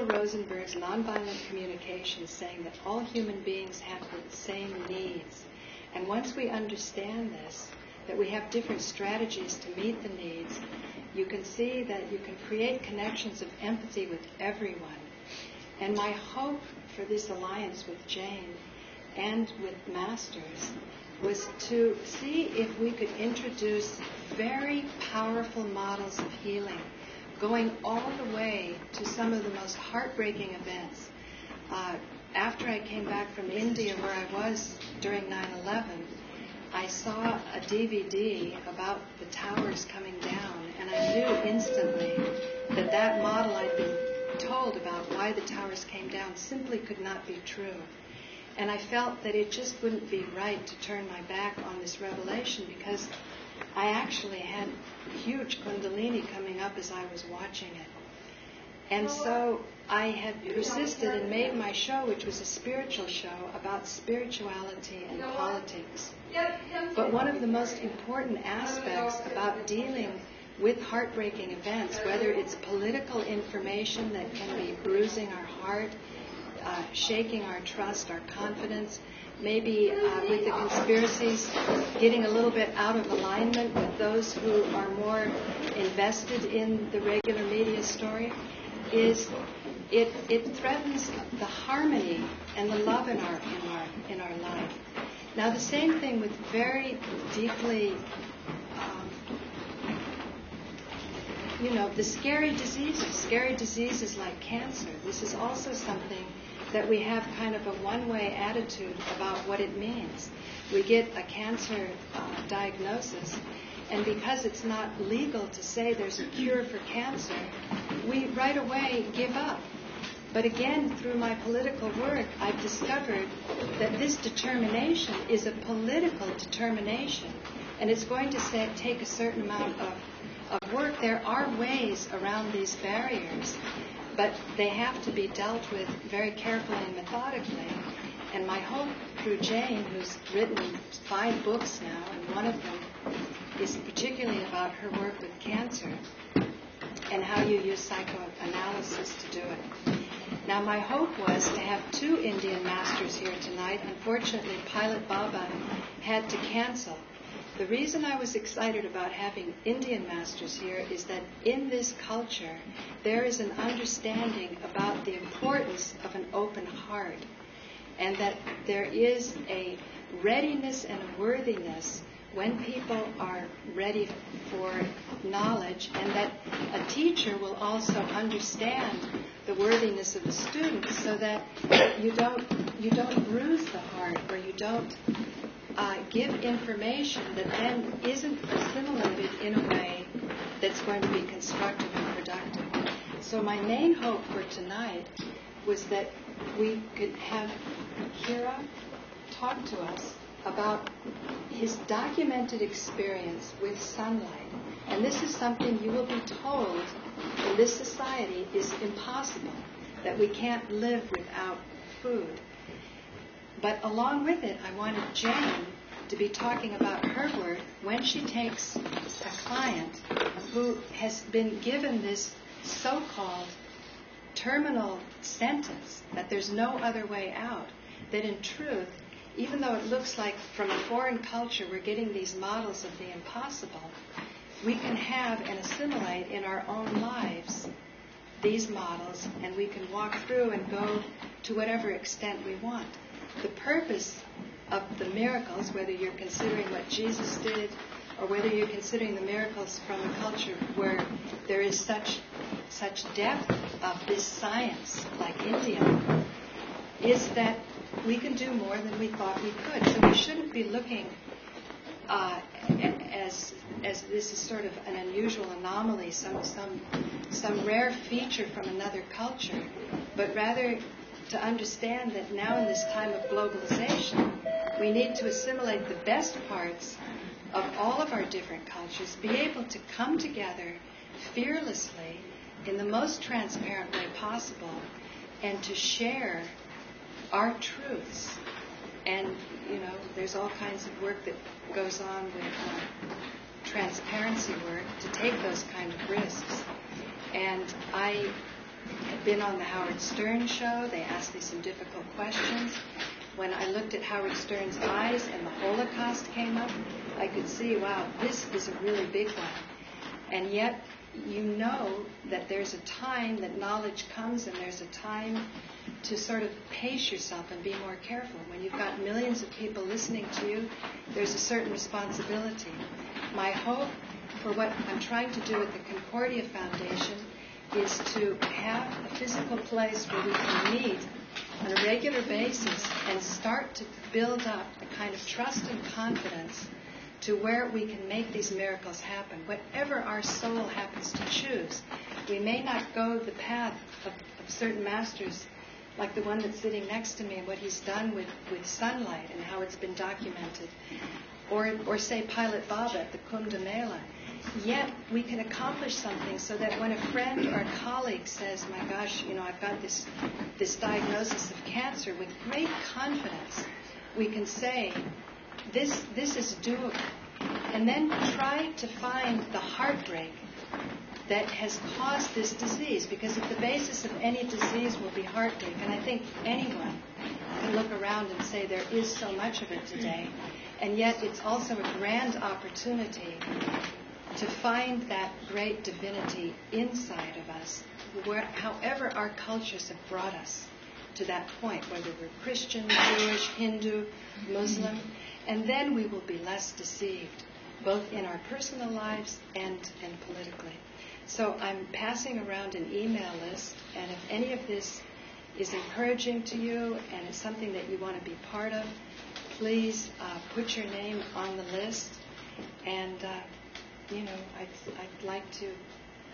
Rosenberg's nonviolent communication, saying that all human beings have the same needs. And once we understand this, that we have different strategies to meet the needs, you can see that you can create connections of empathy with everyone. And my hope for this alliance with Jane and with Masters was to see if we could introduce very powerful models of healing, going all the way to some of the most heartbreaking events. After I came back from India, where I was during 9/11, I saw a DVD about the towers coming down, and I knew instantly that that model I'd been told about why the towers came down simply could not be true. And I felt that it just wouldn't be right to turn my back on this revelation, because I actually had huge kundalini coming up as I was watching it. And so I had persisted and made my show, which was a spiritual show, about spirituality and politics. But one of the most important aspects about dealing with heartbreaking events, whether it's political information that can be bruising our heart, shaking our trust, our confidence, maybe with the conspiracies getting a little bit out of alignment with those who are more invested in the regular media story, is it threatens the harmony and the love in our life. Now the same thing with very deeply the scary diseases like cancer. This is also something that we have kind of a one-way attitude about what it means. We get a cancer diagnosis, and because it's not legal to say there's a cure for cancer, we right away give up. But again, through my political work, I've discovered that this determination is a political determination, and it's going to take a certain amount of work. There are ways around these barriers, but they have to be dealt with very carefully and methodically. And my hope through Jane, who's written 5 books now, and one of them is particularly about her work with cancer and how you use psychoanalysis to do it. Now my hope was to have 2 Indian masters here tonight. Unfortunately, Pilot Baba had to cancel. The reason I was excited about having Indian masters here is that in this culture, there is an understanding about the importance of an open heart, and that there is a readiness and a worthiness when people are ready for knowledge, and that a teacher will also understand the worthiness of the student, so that you don't bruise the heart, or you don't give information that then isn't assimilated in a way that's going to be constructive and productive. So my main hope for tonight was that we could have Hira talk to us about his documented experience with sunlight. And this is something you will be told in this society is impossible, that we can't live without food. But along with it, I wanted Jane to be talking about her work when she takes a client who has been given this so-called terminal sentence that there's no other way out, that in truth, even though it looks like from a foreign culture we're getting these models of the impossible, we can have and assimilate in our own lives these models, and we can walk through and go to whatever extent we want. The purpose of the miracles, whether you're considering what Jesus did or whether you're considering the miracles from a culture where there is such depth of this science, like India, is that we can do more than we thought we could. So we shouldn't be looking as this is sort of an unusual anomaly, some rare feature from another culture, but rather to understand that now in this time of globalization, we need to assimilate the best parts of all of our different cultures, be able to come together fearlessly in the most transparent way possible, and to share our truths. And, there's all kinds of work that goes on with transparency work to take those kind of risks. And I had been on the Howard Stern show. They asked me some difficult questions. When I looked at Howard Stern's eyes and the Holocaust came up, I could see, wow, this is a really big one. And yet, you know that there's a time that knowledge comes, and there's a time to sort of pace yourself and be more careful. When you've got millions of people listening to you, there's a certain responsibility. My hope for what I'm trying to do at the Concordia Foundation is to have a physical place where we can meet on a regular basis and start to build up a kind of trust and confidence to where we can make these miracles happen. Whatever our soul happens to choose, we may not go the path of certain masters, like the one that's sitting next to me and what he's done with sunlight and how it's been documented, or say Pilot Baba at the Kumbh Mela. Yet we can accomplish something so that when a friend or a colleague says, my gosh, I've got this diagnosis of cancer, with great confidence we can say, this is doable. And then try to find the heartbreak that has caused this disease, because at the basis of any disease will be heartbreak. And I think anyone can look around and say there is so much of it today. And yet it's also a grand opportunity to find that great divinity inside of us, however our cultures have brought us to that point, whether we're Christian, Jewish, Hindu, Muslim, and then we will be less deceived, both in our personal lives and politically. So I'm passing around an email list, and if any of this is encouraging to you and is something that you want to be part of, please put your name on the list. And I'd like to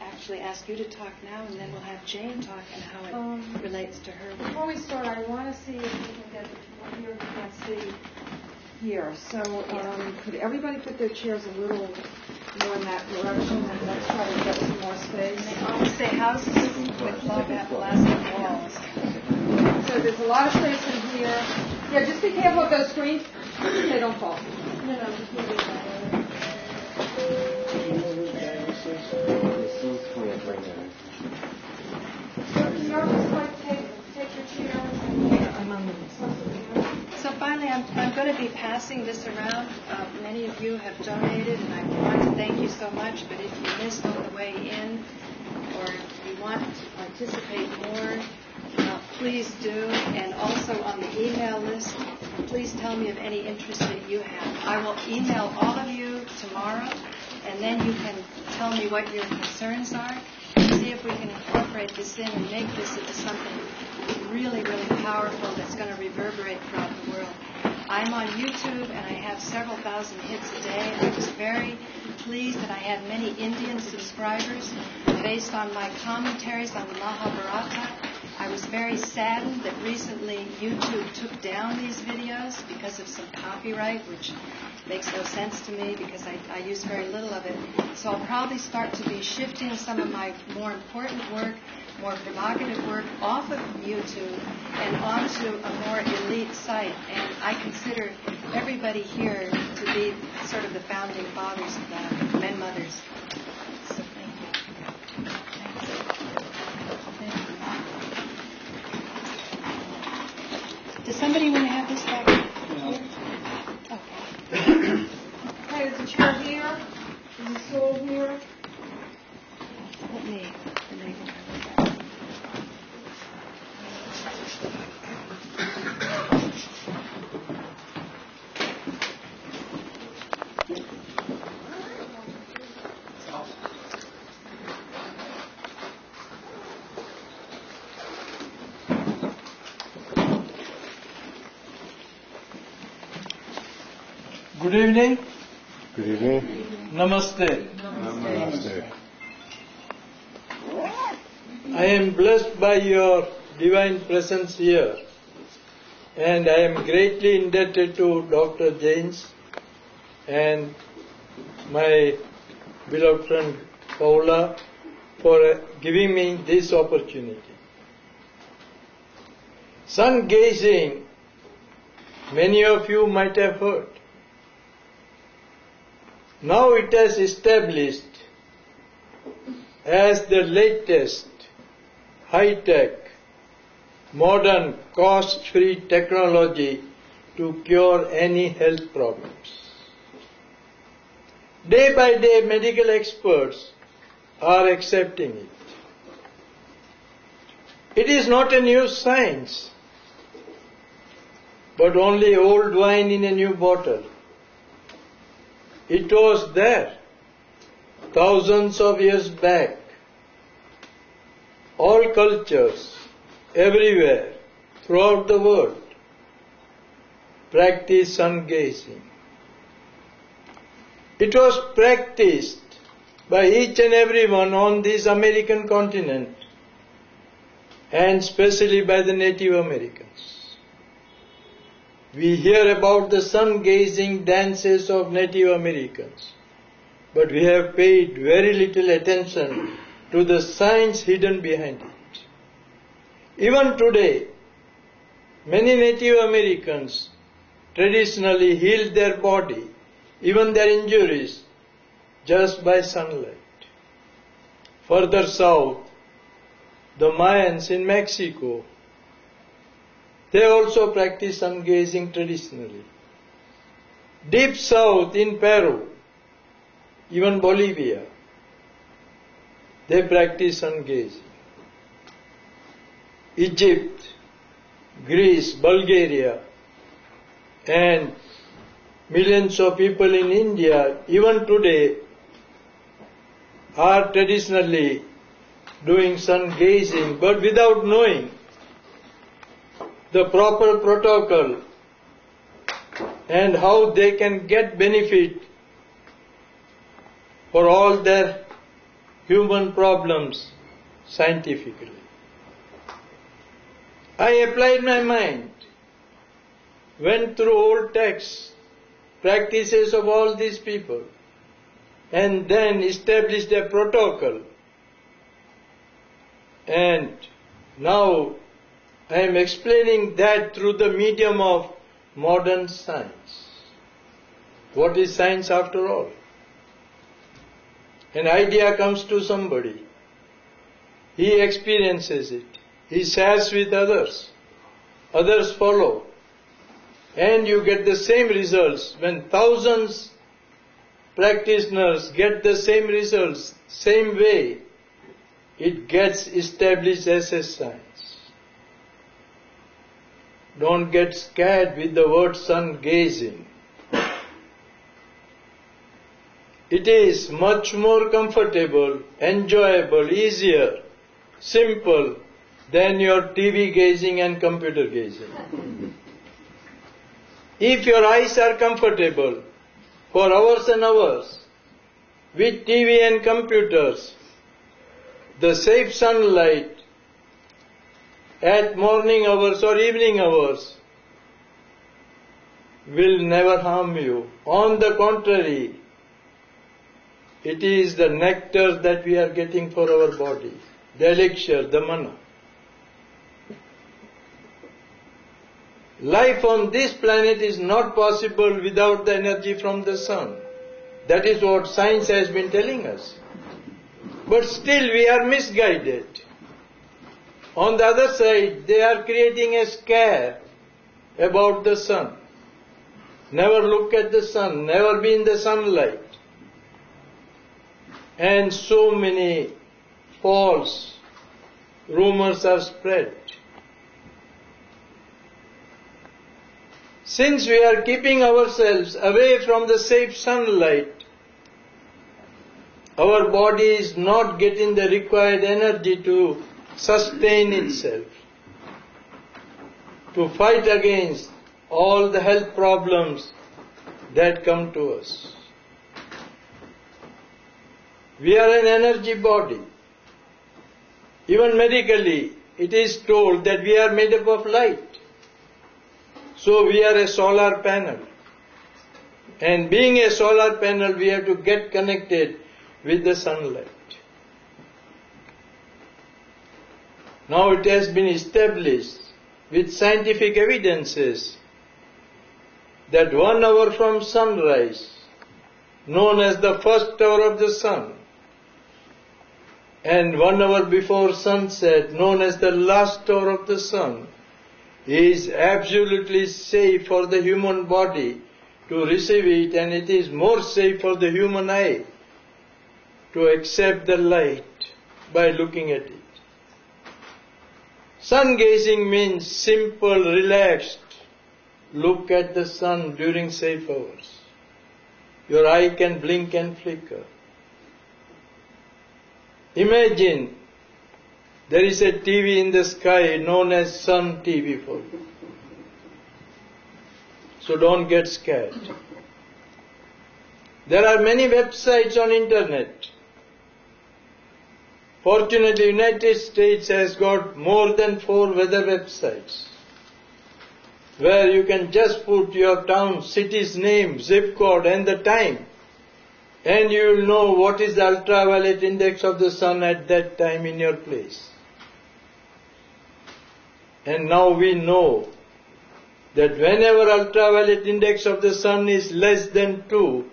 actually ask you to talk now, and then we'll have Jane talk and how it relates to her. Before we start, I want to see if we can get the people here who can't see here. So could everybody put their chairs a little more in that direction, and let's try to get some more space. They all say houses with love at plastic walls. So there's a lot of space in here. Yeah, just be careful of those screens. They don't fall. No, just move it. So finally, I'm going to be passing this around. Many of you have donated, and I want to thank you so much. But if you missed on the way in, or you want to participate more, please do. And also on the email list, please tell me of any interest that you have. I will email all of you tomorrow, and then you can tell me what your concerns are, and see if we can incorporate this in and make this into something really, really powerful that's going to reverberate throughout the world. I'm on YouTube, and I have several thousand hits a day. I was very pleased that I had many Indian subscribers based on my commentaries on the Mahabharata. I was very saddened that recently YouTube took down these videos because of some copyright, which makes no sense to me because I use very little of it. So I'll probably start to be shifting some of my more important work, more provocative work off of YouTube and onto a more elite site. And I consider everybody here to be sort of the founding fathers of that, men mothers. So thank you. Does somebody want to have this back here? Okay. Okay, there's a chair here. There's a stool here. Let me. Good evening. Good evening. Namaste. Namaste. I am blessed by your divine presence here, and I am greatly indebted to Dr. James and my beloved friend Paula for giving me this opportunity. Sun gazing, many of you might have heard. Now it has established as the latest high-tech, modern, cost-free technology to cure any health problems. Day by day, medical experts are accepting it. It is not a new science, but only old wine in a new bottle. It was there thousands of years back. All cultures, everywhere, throughout the world, practice sun gazing. It was practiced by each and everyone on this American continent, and especially by the Native Americans. We hear about the sun gazing dances of Native Americans, but we have paid very little attention to the science hidden behind it. Even today, many Native Americans traditionally healed their body, even their injuries, just by sunlight. Further south, the Mayans in Mexico, they also practice sun gazing traditionally. Deep south in Peru, even Bolivia, they practice sun gazing. Egypt, Greece, Bulgaria, and millions of people in India, even today, are traditionally doing sun gazing, but without knowing the proper protocol and how they can get benefit for all their human problems scientifically. I applied my mind, went through old texts, practices of all these people, and then established a protocol. And now I am explaining that through the medium of modern science. What is science after all? An idea comes to somebody. He experiences it. He shares with others. Others follow. And you get the same results. When thousands practitioners get the same results, same way, it gets established as a science. Don't get scared with the word sun gazing. It is much more comfortable, enjoyable, easier, simple than your TV gazing and computer gazing. If your eyes are comfortable for hours and hours with TV and computers, the safe sunlight at morning hours or evening hours will never harm you. On the contrary, it is the nectar that we are getting for our body, the elixir, the manna. Life on this planet is not possible without the energy from the sun. That is what science has been telling us. But still we are misguided. On the other side, they are creating a scare about the sun. Never look at the sun, never be in the sunlight. And so many false rumors are spread. Since we are keeping ourselves away from the safe sunlight, our body is not getting the required energy to sustain itself, to fight against all the health problems that come to us. We are an energy body. Even medically, it is told that we are made up of light. So we are a solar panel. And being a solar panel, we have to get connected with the sunlight. Now it has been established with scientific evidences that 1 hour from sunrise, known as the first hour of the sun, and 1 hour before sunset, known as the last hour of the sun, is absolutely safe for the human body to receive it, and it is more safe for the human eye to accept the light by looking at it. Sun gazing means simple, relaxed look at the sun during safe hours. Your eye can blink and flicker. Imagine there is a TV in the sky known as Sun TV for you. So don't get scared. There are many websites on internet. Fortunately, United States has got more than 4 weather websites where you can just put your town, city's name, zip code and the time, and you will know what is the ultraviolet index of the sun at that time in your place. And now we know that whenever ultraviolet index of the sun is less than 2,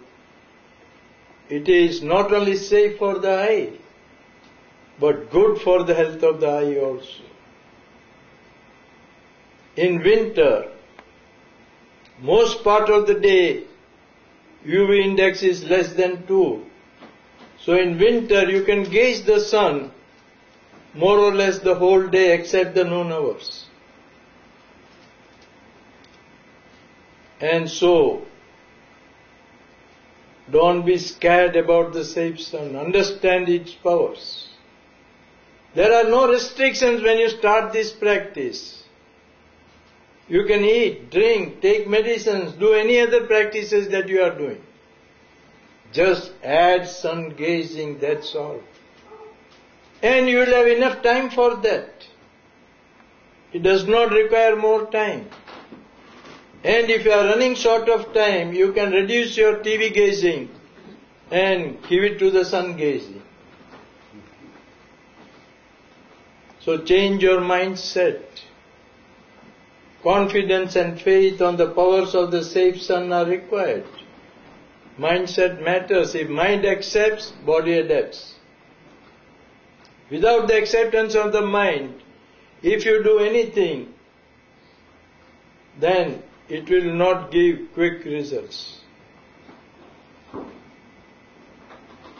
it is not only safe for the eye, but good for the health of the eye also. In winter, most part of the day, UV index is less than 2. So in winter, you can gaze the sun more or less the whole day except the noon hours. And so, don't be scared about the safe sun. Understand its powers. There are no restrictions when you start this practice. You can eat, drink, take medicines, do any other practices that you are doing. Just add sun gazing, that's all. And you will have enough time for that. It does not require more time. And if you are running short of time, you can reduce your TV gazing and give it to the sun gazing. So change your mindset. Confidence and faith on the powers of the safe sun are required. Mindset matters. If mind accepts, body adapts. Without the acceptance of the mind, if you do anything, then it will not give quick results.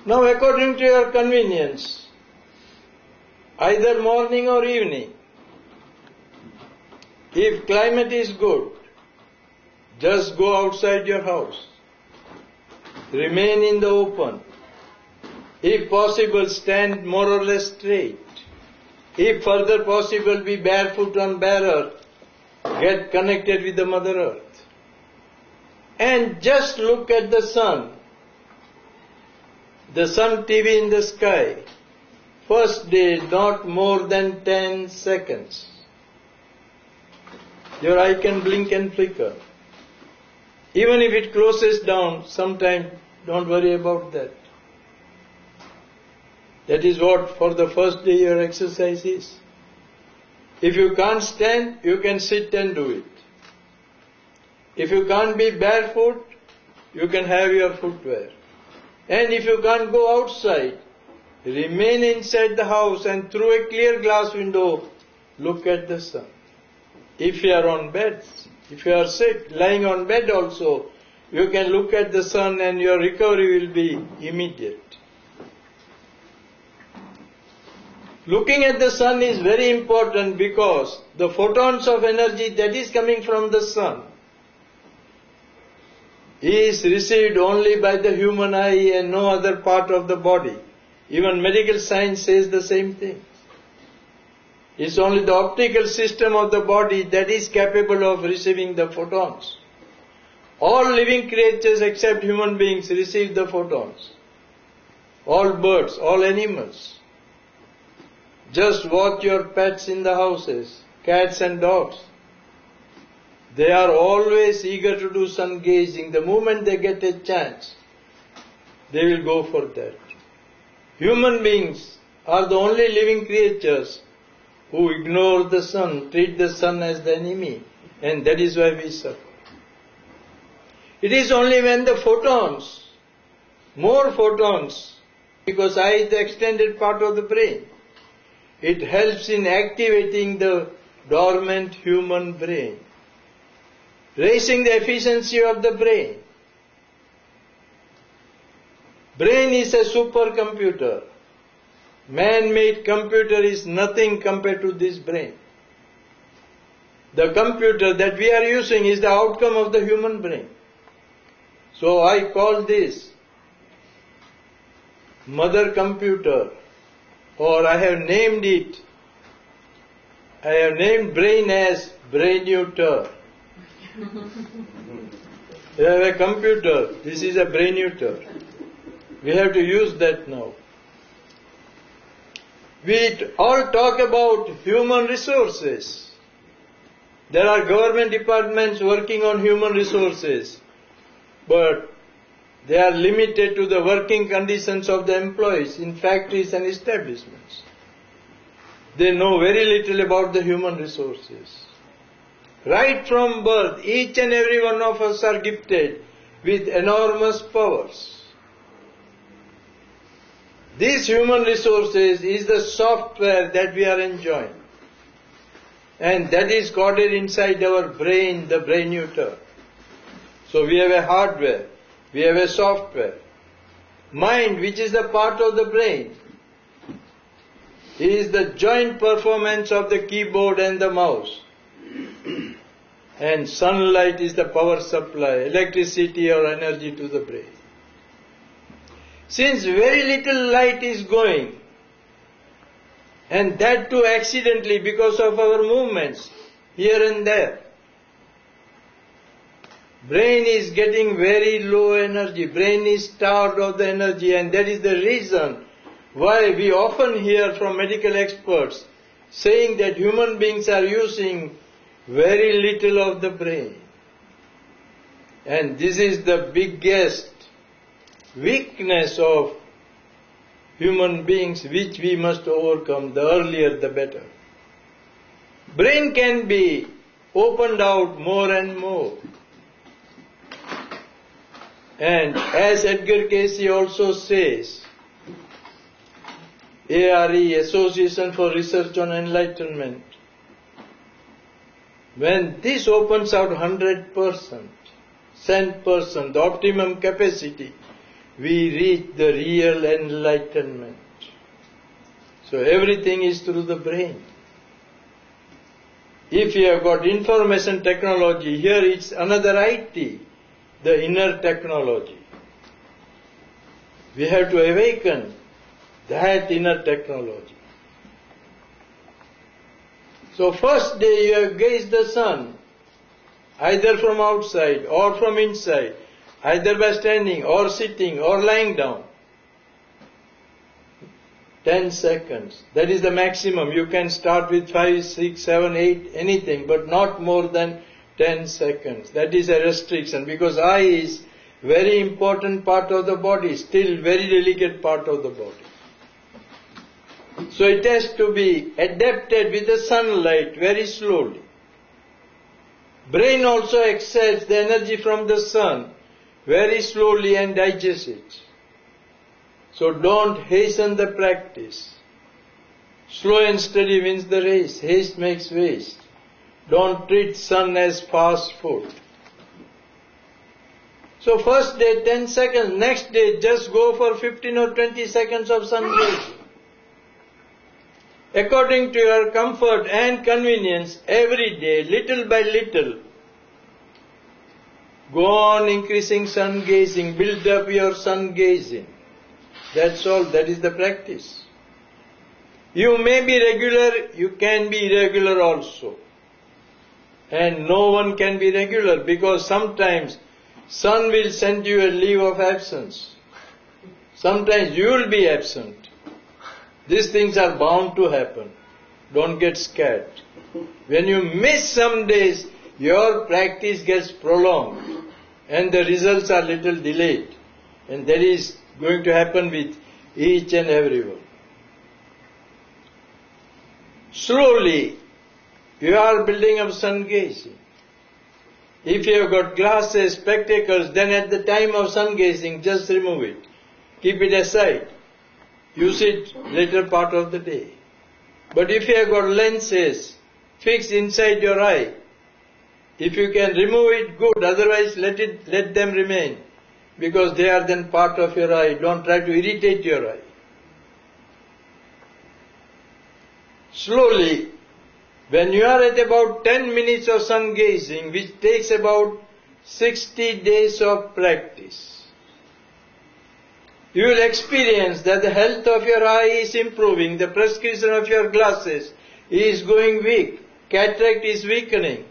Now, according to your convenience, either morning or evening, if climate is good, just go outside your house. Remain in the open. If possible, stand more or less straight. If further possible, be barefoot on bare earth. Get connected with the Mother Earth. And just look at the sun. The sun TV in the sky. First day, not more than 10 seconds. Your eye can blink and flicker. Even if it closes down, sometime don't worry about that. That is what for the first day your exercise is. If you can't stand, you can sit and do it. If you can't be barefoot, you can have your footwear. And if you can't go outside, remain inside the house and through a clear glass window, look at the sun. If you are on bed, if you are sick, lying on bed also, you can look at the sun and your recovery will be immediate. Looking at the sun is very important because the photons of energy that is coming from the sun is received only by the human eye and no other part of the body. Even medical science says the same thing. It's only the optical system of the body that is capable of receiving the photons. All living creatures except human beings receive the photons. All birds, all animals. Just watch your pets in the houses, cats and dogs. They are always eager to do sun gazing. The moment they get a chance, they will go for that. Human beings are the only living creatures who ignore the sun, treat the sun as the enemy, and that is why we suffer. It is only when the photons, more photons, because eye is the extended part of the brain. It helps in activating the dormant human brain, raising the efficiency of the brain. Brain is a supercomputer. Man-made computer is nothing compared to this brain. The computer that we are using is the outcome of the human brain. So I call this mother computer, or I have named brain as brainuter. You have a computer, this is a brainuter. We have to use that now. We all talk about human resources. There are government departments working on human resources, but they are limited to the working conditions of the employees in factories and establishments. They know very little about the human resources. Right from birth, each and every one of us are gifted with enormous powers. These human resources is the software that we are enjoying. And that is coded inside our brain, the brainuter. So we have a hardware, we have a software. Mind, which is the part of the brain, is the joint performance of the keyboard and the mouse. And sunlight is the power supply, electricity or energy to the brain. Since very little light is going, and that too accidentally because of our movements here and there, brain is getting very low energy, brain is starved of the energy, and that is the reason why we often hear from medical experts saying that human beings are using very little of the brain. And this is the biggest weakness of human beings which we must overcome. The earlier the better. Brain can be opened out more and more. And as Edgar Cayce also says, ARE, Association for Research on Enlightenment, when this opens out 100%, 100%, the optimum capacity, we reach the real enlightenment. So everything is through the brain. If you have got information technology, here it's another IT, the inner technology. We have to awaken that inner technology. So first day you have gazed the sun, either from outside or from inside, either by standing or sitting or lying down. 10 seconds. That is the maximum. You can start with 5, 6, 7, 8, anything, but not more than 10 seconds. That is a restriction because eye is very important part of the body, still very delicate part of the body. So it has to be adapted with the sunlight very slowly. Brain also accepts the energy from the sun very slowly and digests it. So don't hasten the practice. Slow and steady wins the race. Haste makes waste. Don't treat sun as fast food. So first day 10 seconds, next day just go for 15 or 20 seconds of sun gazing. According to your comfort and convenience, every day, little by little, go on increasing sun gazing, build up your sun gazing. That's all, that is the practice. You may be regular, you can be irregular also. And no one can be regular because sometimes sun will send you a leave of absence. Sometimes you will be absent. These things are bound to happen. Don't get scared. When you miss some days, your practice gets prolonged and the results are little delayed. And that is going to happen with each and everyone. Slowly, you are building up sun gazing. If you have got glasses, spectacles, then at the time of sun gazing, just remove it. Keep it aside. use it later part of the day. But if you have got lenses fixed inside your eye, if you can remove it, good, otherwise let them remain, because they are then part of your eye. Don't try to irritate your eye. Slowly, when you are at about 10 minutes of sun gazing, which takes about 60 days of practice, you will experience that the health of your eye is improving, the prescription of your glasses is going weak, cataract is weakening,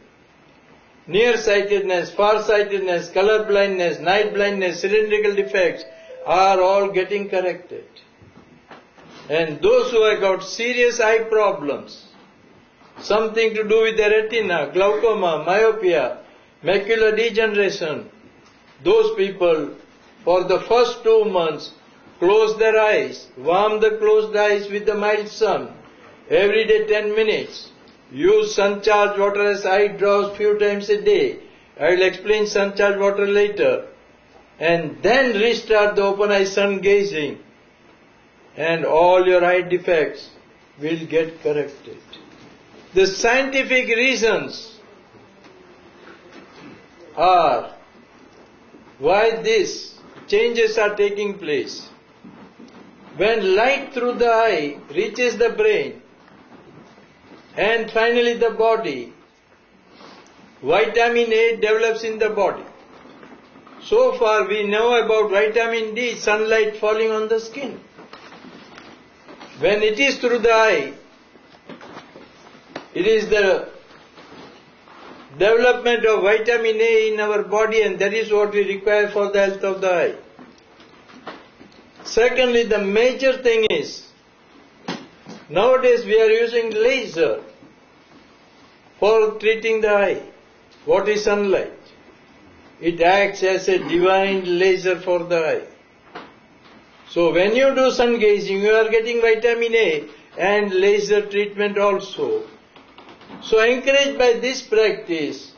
nearsightedness, farsightedness, color blindness, night blindness, cylindrical defects are all getting corrected. And those who have got serious eye problems, something to do with the retina, glaucoma, myopia, macular degeneration, those people for the first 2 months close their eyes, warm the closed eyes with the mild sun, every day 10 minutes, use sun-charged water as eye drops few times a day. I will explain sun-charged water later. And then restart the open eye sun gazing, and all your eye defects will get corrected. The scientific reasons are why these changes are taking place. When light through the eye reaches the brain and finally the body, vitamin A develops in the body. So far we know about vitamin D, sunlight falling on the skin. When it is through the eye, it is the development of vitamin A in our body, and that is what we require for the health of the eye. Secondly, the major thing is, nowadays we are using laser for treating the eye. What is sunlight? It acts as a divine laser for the eye. So when you do sun gazing, you are getting vitamin A and laser treatment also. So encouraged by this practice,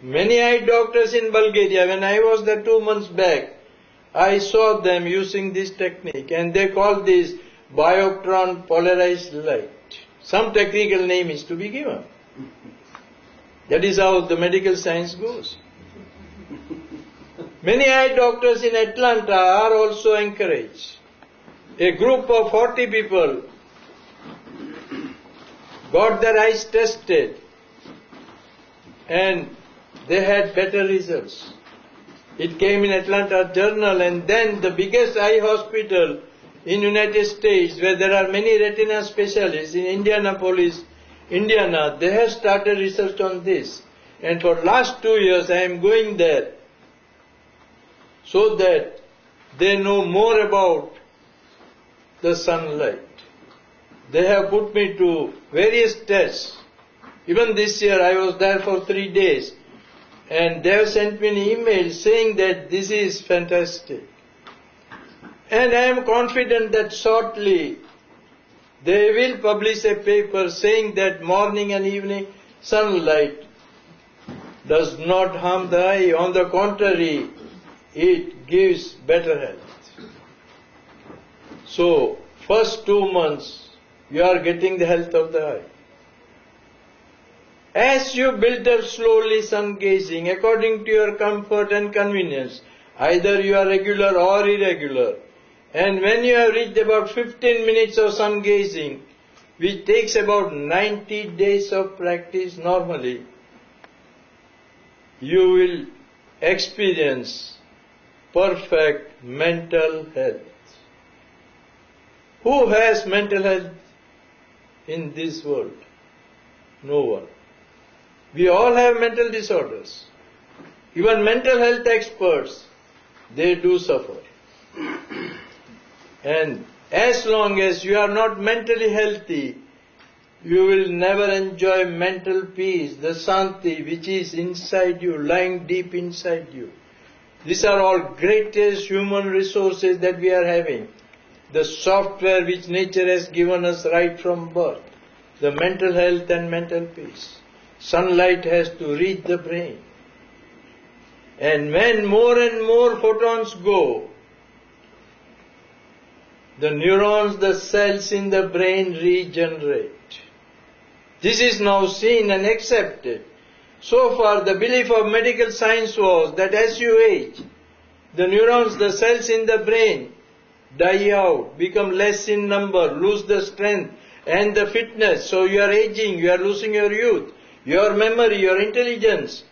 many eye doctors in Bulgaria, when I was there 2 months back, I saw them using this technique, and they call this bioptron polarized light. Some technical name is to be given. That is how the medical science goes. Many eye doctors in Atlanta are also encouraged. A group of 40 people got their eyes tested, and they had better results. It came in Atlanta Journal, and then the biggest eye hospital in United States, where there are many retina specialists in Indianapolis, Indiana, they have started research on this. And for last 2 years I am going there so that they know more about the sunlight. They have put me to various tests. Even this year I was there for 3 days, and they have sent me an email saying that this is fantastic. And I am confident that shortly they will publish a paper saying that morning and evening sunlight does not harm the eye. On the contrary, it gives better health. So, first 2 months you are getting the health of the eye. As you build up slowly sun gazing according to your comfort and convenience, either you are regular or irregular, and when you have reached about 15 minutes of sun gazing, which takes about 90 days of practice normally, you will experience perfect mental health. Who has mental health in this world? No one. We all have mental disorders. Even mental health experts, they do suffer. And as long as you are not mentally healthy, you will never enjoy mental peace, the Santi which is inside you, lying deep inside you. These are all greatest human resources that we are having. The software which nature has given us right from birth, the mental health and mental peace. Sunlight has to reach the brain. And when more and more photons go, the neurons, the cells in the brain regenerate. This is now seen and accepted. So far, the belief of medical science was that as you age, the neurons, the cells in the brain die out, become less in number, lose the strength and the fitness. So you are aging, you are losing your youth, your memory, your intelligence.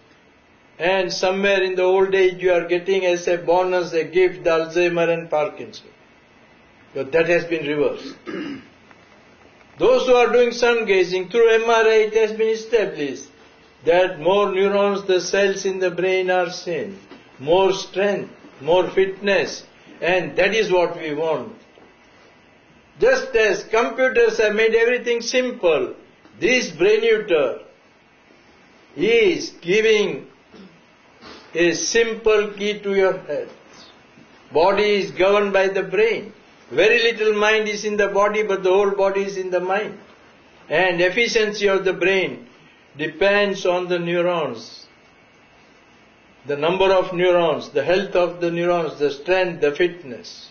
And somewhere in the old age you are getting as a bonus, a gift, the Alzheimer and Parkinson. But that has been reversed. Those who are doing sun gazing, through MRI it has been established that more neurons, the cells in the brain are seen, more strength, more fitness, and that is what we want. Just as computers have made everything simple, this brain-uter is giving a simple key to your health. Body is governed by the brain. Very little mind is in the body, but the whole body is in the mind. And efficiency of the brain depends on the neurons. The number of neurons, the health of the neurons, the strength, the fitness.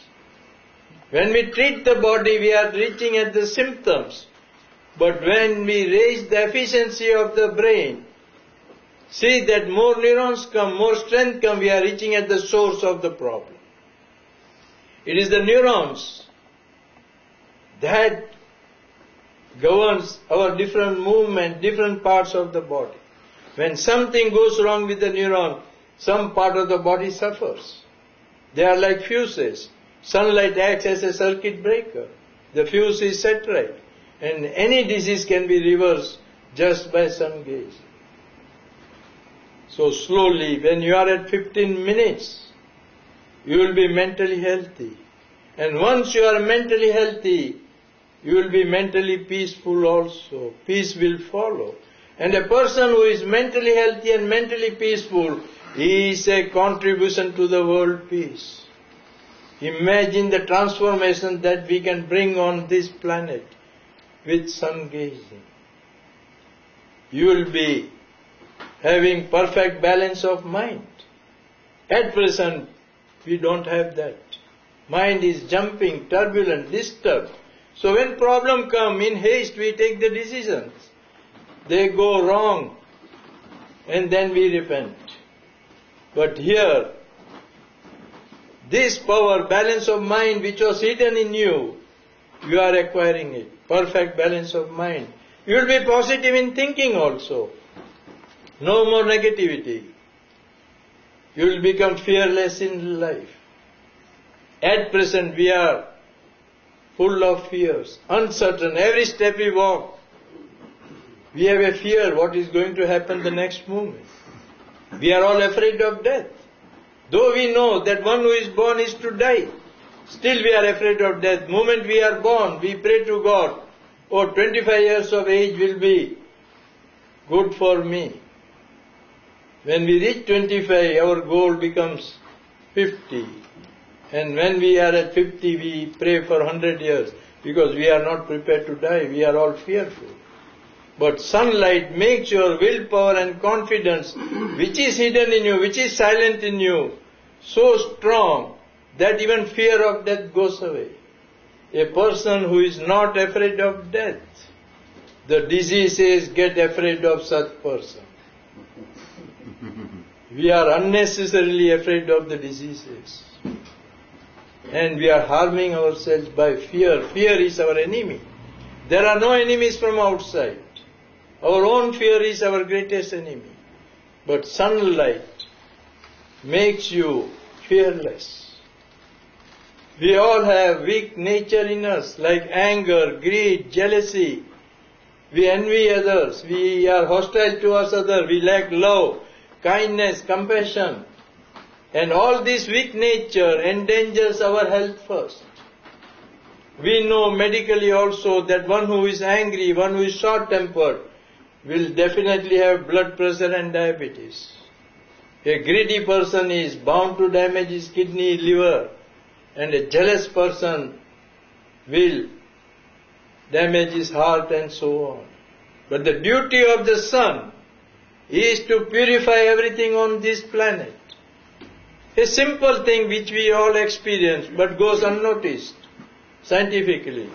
When we treat the body, we are reaching at the symptoms. But when we raise the efficiency of the brain, see that more neurons come, more strength come, we are reaching at the source of the problem. It is the neurons that governs our different movement, different parts of the body. When something goes wrong with the neuron, some part of the body suffers. They are like fuses. Sunlight acts as a circuit breaker. The fuse is set right. And any disease can be reversed just by sun gazing. So slowly, when you are at 15 minutes, you will be mentally healthy. And once you are mentally healthy, you will be mentally peaceful also. Peace will follow. And a person who is mentally healthy and mentally peaceful is a contribution to the world peace. Imagine the transformation that we can bring on this planet with sun gazing. You will be having perfect balance of mind. At present, we don't have that. Mind is jumping, turbulent, disturbed. So when problem come, in haste we take the decisions. They go wrong and then we repent. But here, this power, balance of mind which was hidden in you, you are acquiring it. Perfect balance of mind. You will be positive in thinking also. No more negativity. You will become fearless in life. At present we are full of fears, uncertain. Every step we walk, we have a fear what is going to happen the next moment. We are all afraid of death. Though we know that one who is born is to die, still we are afraid of death. The moment we are born, we pray to God, 25 years of age will be good for me. When we reach 25, our goal becomes 50. And when we are at 50, we pray for 100 years because we are not prepared to die. We are all fearful. But sunlight makes your willpower and confidence, which is hidden in you, which is silent in you, so strong that even fear of death goes away. A person who is not afraid of death, the diseases get afraid of such person. We are unnecessarily afraid of the diseases. And we are harming ourselves by fear. Fear is our enemy. There are no enemies from outside. Our own fear is our greatest enemy. But sunlight makes you fearless. We all have weak nature in us, like anger, greed, jealousy. We envy others. We are hostile towards others. We lack love, kindness, compassion. And all this weak nature endangers our health first. We know medically also that one who is angry, one who is short-tempered, will definitely have blood pressure and diabetes. A greedy person is bound to damage his kidney, liver, and a jealous person will damage his heart and so on. But the duty of the sun is to purify everything on this planet. A simple thing which we all experience but goes unnoticed. scientifically.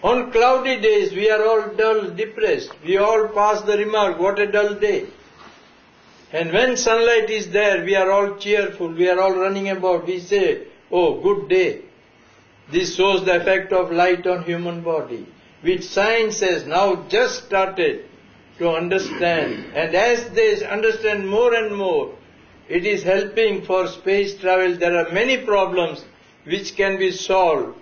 On cloudy days, we are all dull, depressed. We all pass the remark, what a dull day. And when sunlight is there, we are all cheerful, we are all running about. We say, oh, good day. This shows the effect of light on human body, which science has now just started to understand. And as they understand more and more, it is helping for space travel. There are many problems which can be solved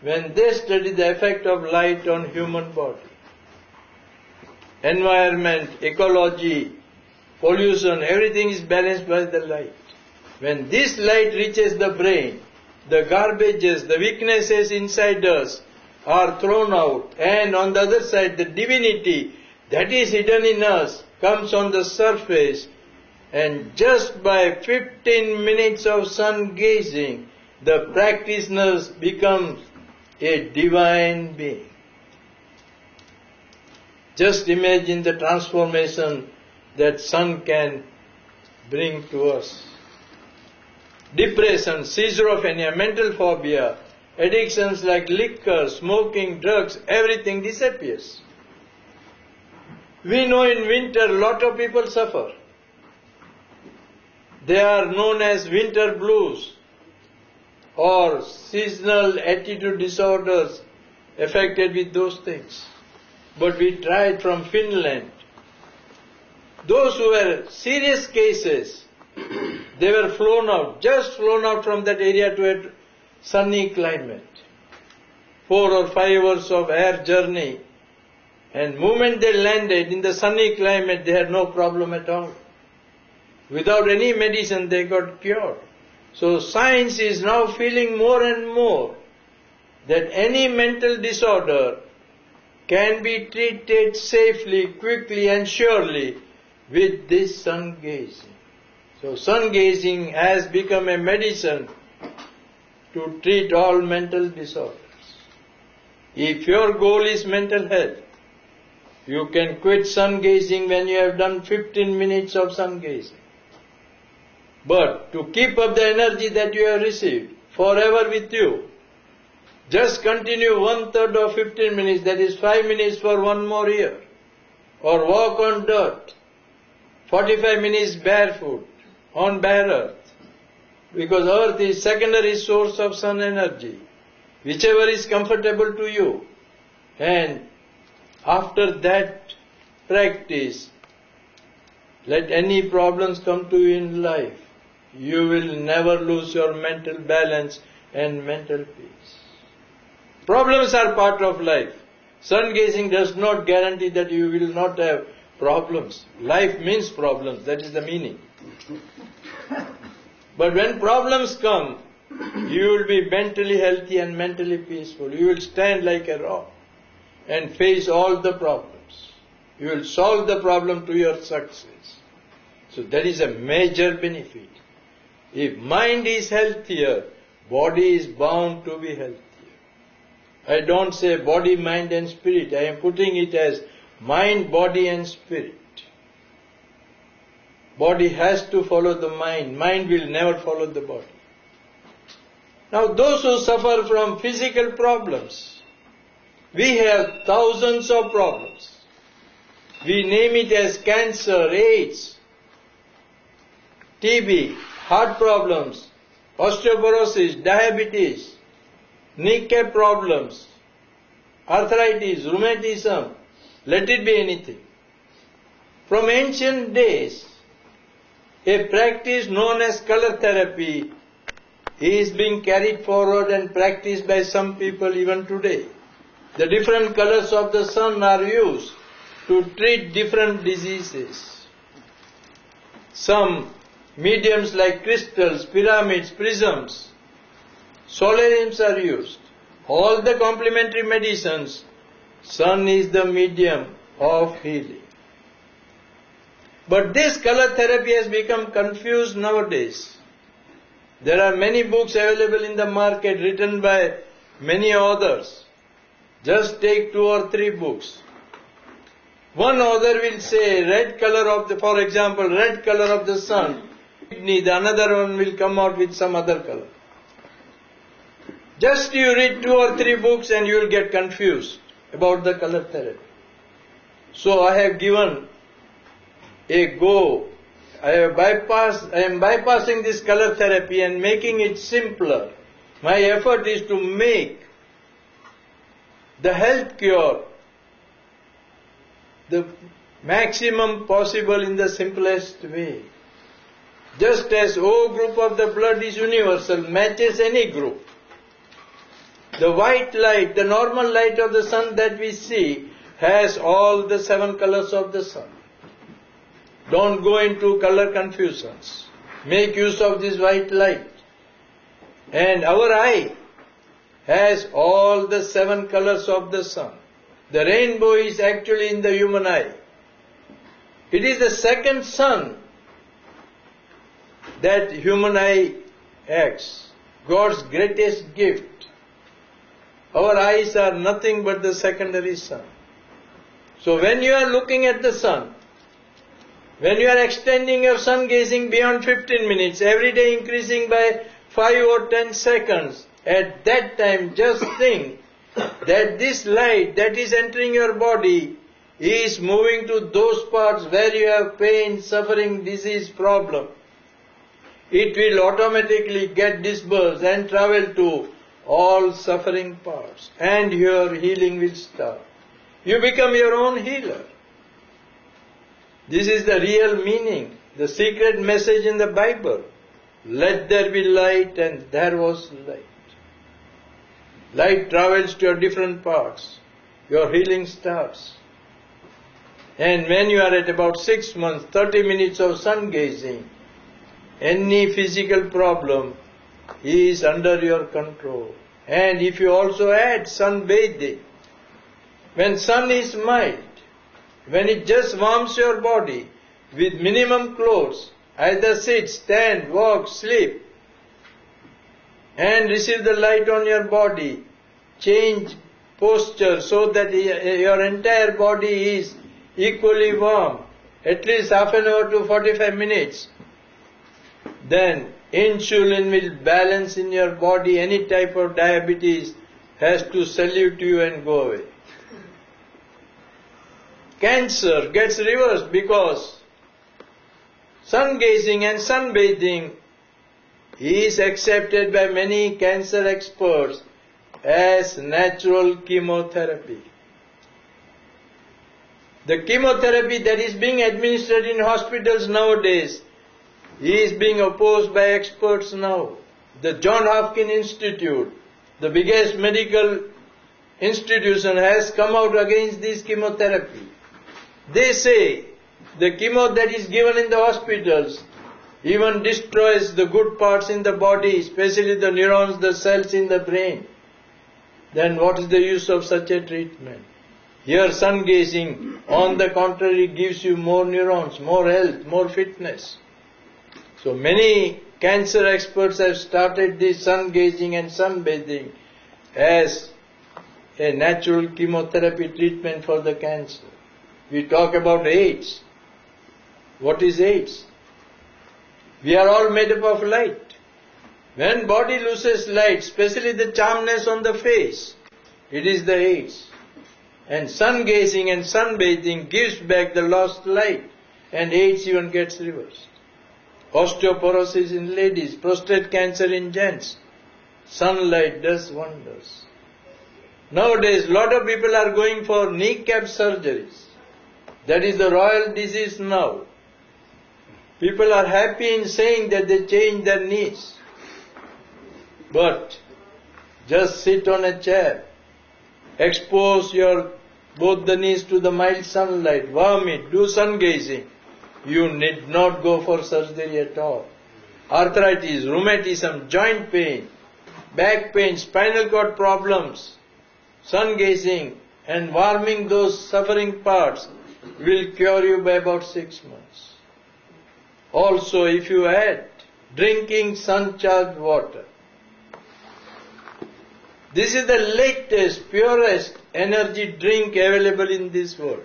when they study the effect of light on human body. Environment, ecology, pollution, everything is balanced by the light. When this light reaches the brain, the garbages, the weaknesses inside us are thrown out, and on the other side, the divinity that is hidden in us comes on the surface, and just by 15 minutes of sun gazing, the practitioner becomes a divine being. Just imagine the transformation that sun can bring to us. Depression, schizophrenia, mental phobia, addictions like liquor, smoking, drugs, everything disappears. We know in winter a lot of people suffer. They are known as winter blues or seasonal attitude disorders affected with those things. But we tried from Finland. Those who were serious cases, they were just flown out from that area to a sunny climate. 4 or 5 hours of air journey. And moment they landed in the sunny climate, they had no problem at all. Without any medicine, they got cured. So science is now feeling more and more that any mental disorder can be treated safely, quickly and surely with this sun gazing. So sun gazing has become a medicine to treat all mental disorders. If your goal is mental health, you can quit sun gazing when you have done 15 minutes of sun gazing. But to keep up the energy that you have received forever with you, just continue 1/3 of 15 minutes, that is 5 minutes for 1 more year. Or walk on dirt, 45 minutes barefoot, on bare earth. Because earth is secondary source of sun energy, whichever is comfortable to you. And after that practice, let any problems come to you in life, you will never lose your mental balance and mental peace. Problems are part of life. Sun gazing does not guarantee that you will not have problems. Life means problems, that is the meaning. But when problems come, you will be mentally healthy and mentally peaceful. You will stand like a rock and face all the problems. You will solve the problem to your success. So that is a major benefit. If mind is healthier, body is bound to be healthier. I don't say body, mind and spirit. I am putting it as mind, body and spirit. Body has to follow the mind. Mind will never follow the body. Now those who suffer from physical problems, we have thousands of problems. We name it as cancer, AIDS, TB, heart problems, osteoporosis, diabetes, kneecap problems, arthritis, rheumatism, let it be anything. From ancient days, a practice known as color therapy is being carried forward and practiced by some people even today. The different colors of the sun are used to treat different diseases. Some mediums like crystals, pyramids, prisms, solariums are used. All the complementary medicines, sun is the medium of healing. But this color therapy has become confused nowadays. There are many books available in the market written by many authors. Just take 2 or 3 books. One author will say red color of the, for example, red color of the sun. The another one will come out with some other color. Just you read 2 or 3 books and you will get confused about the color therapy. So I have given a go. I am bypassing this color therapy and making it simpler. My effort is to make the health cure the maximum possible in the simplest way. Just as O group of the blood is universal, matches any group. The white light, the normal light of the sun that we see, has all the 7 colors of the sun. Don't go into color confusions. Make use of this white light. And our eye has all the 7 colors of the sun. The rainbow is actually in the human eye. It is the second sun that human eye acts. God's greatest gift. Our eyes are nothing but the secondary sun. So when you are looking at the sun, when you are extending your sun gazing beyond 15 minutes, every day increasing by 5 or 10 seconds, at that time just think that this light that is entering your body is moving to those parts where you have pain, suffering, disease, problem. It will automatically get dispersed and travel to all suffering parts, and your healing will start. You become your own healer. This is the real meaning, the secret message in the Bible. Let there be light, and there was light. Light travels to your different parts. Your healing starts. And when you are at about 6 months, 30 minutes of sun gazing, any physical problem is under your control. And if you also add sunbathing, when sun is mild, when it just warms your body with minimum clothes, either sit, stand, walk, sleep, and receive the light on your body, change posture so that your entire body is equally warm, at least half an hour to 45 minutes, then insulin will balance in your body. Any type of diabetes has to salute you and go away. Cancer gets reversed because sun gazing and sunbathing is accepted by many cancer experts as natural chemotherapy. The chemotherapy that is being administered in hospitals nowadays is being opposed by experts now. The Johns Hopkins Institute, the biggest medical institution, has come out against this chemotherapy. They say the chemo that is given in the hospitals even destroys the good parts in the body, especially the neurons, the cells in the brain. Then what is the use of such a treatment? Here sun gazing, on the contrary, gives you more neurons, more health, more fitness. So many cancer experts have started this sun gazing and sunbathing as a natural chemotherapy treatment for the cancer. We talk about AIDS. What is AIDS? We are all made up of light. When body loses light, especially the calmness on the face, it is the AIDS. And sun gazing and sunbathing gives back the lost light, and AIDS even gets reversed. Osteoporosis in ladies, prostate cancer in gents. Sunlight does wonders. Nowadays, a lot of people are going for kneecap surgeries. That is the royal disease now. People are happy in saying that they change their knees. But just sit on a chair, expose both the knees to the mild sunlight, warm it, do sun gazing. You need not go for surgery at all. Arthritis, rheumatism, joint pain, back pain, spinal cord problems, sun gazing and warming those suffering parts will cure you by about 6 months. Also, if you add drinking sun-charged water, this is the latest, purest energy drink available in this world.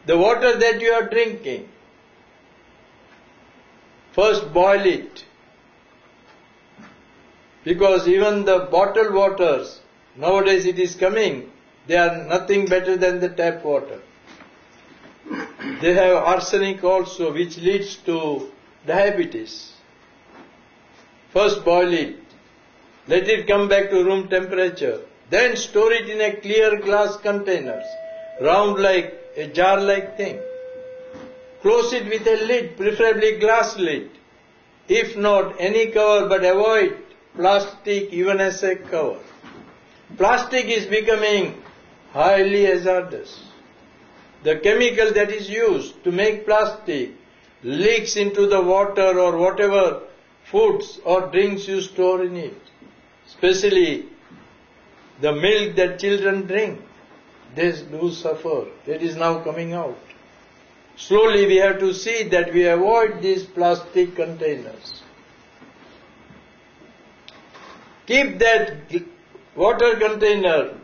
The water that you are drinking, first boil it Because even the bottled waters, nowadays it is coming, they are nothing better than the tap water. They have arsenic also, which leads to diabetes. First boil it, let it come back to room temperature, then store it in a clear glass containers, round like a jar-like thing. Close it with a lid, preferably glass lid. If not, any cover, but avoid plastic even as a cover. Plastic is becoming highly hazardous. The chemical that is used to make plastic leaks into the water or whatever foods or drinks you store in it. Especially the milk that children drink. They do suffer. It is now coming out. Slowly we have to see that we avoid these plastic containers. Keep that water container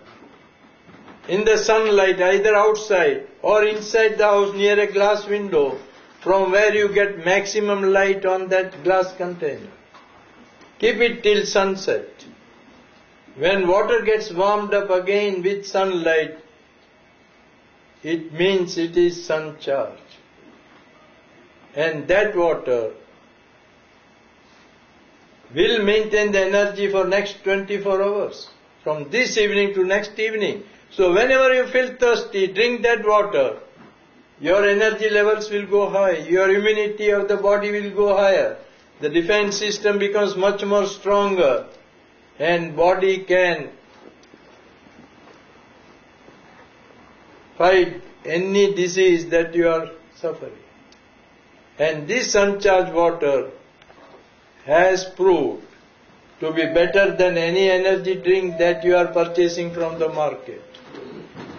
in the sunlight, either outside or inside the house near a glass window, from where you get maximum light on that glass container. Keep it till sunset. When water gets warmed up again with sunlight, it means it is sun charge. And that water will maintain the energy for next 24 hours, from this evening to next evening. So whenever you feel thirsty, drink that water. Your energy levels will go high, your immunity of the body will go higher, the defense system becomes much more stronger, and body can fight any disease that you are suffering. And this uncharged water has proved to be better than any energy drink that you are purchasing from the market.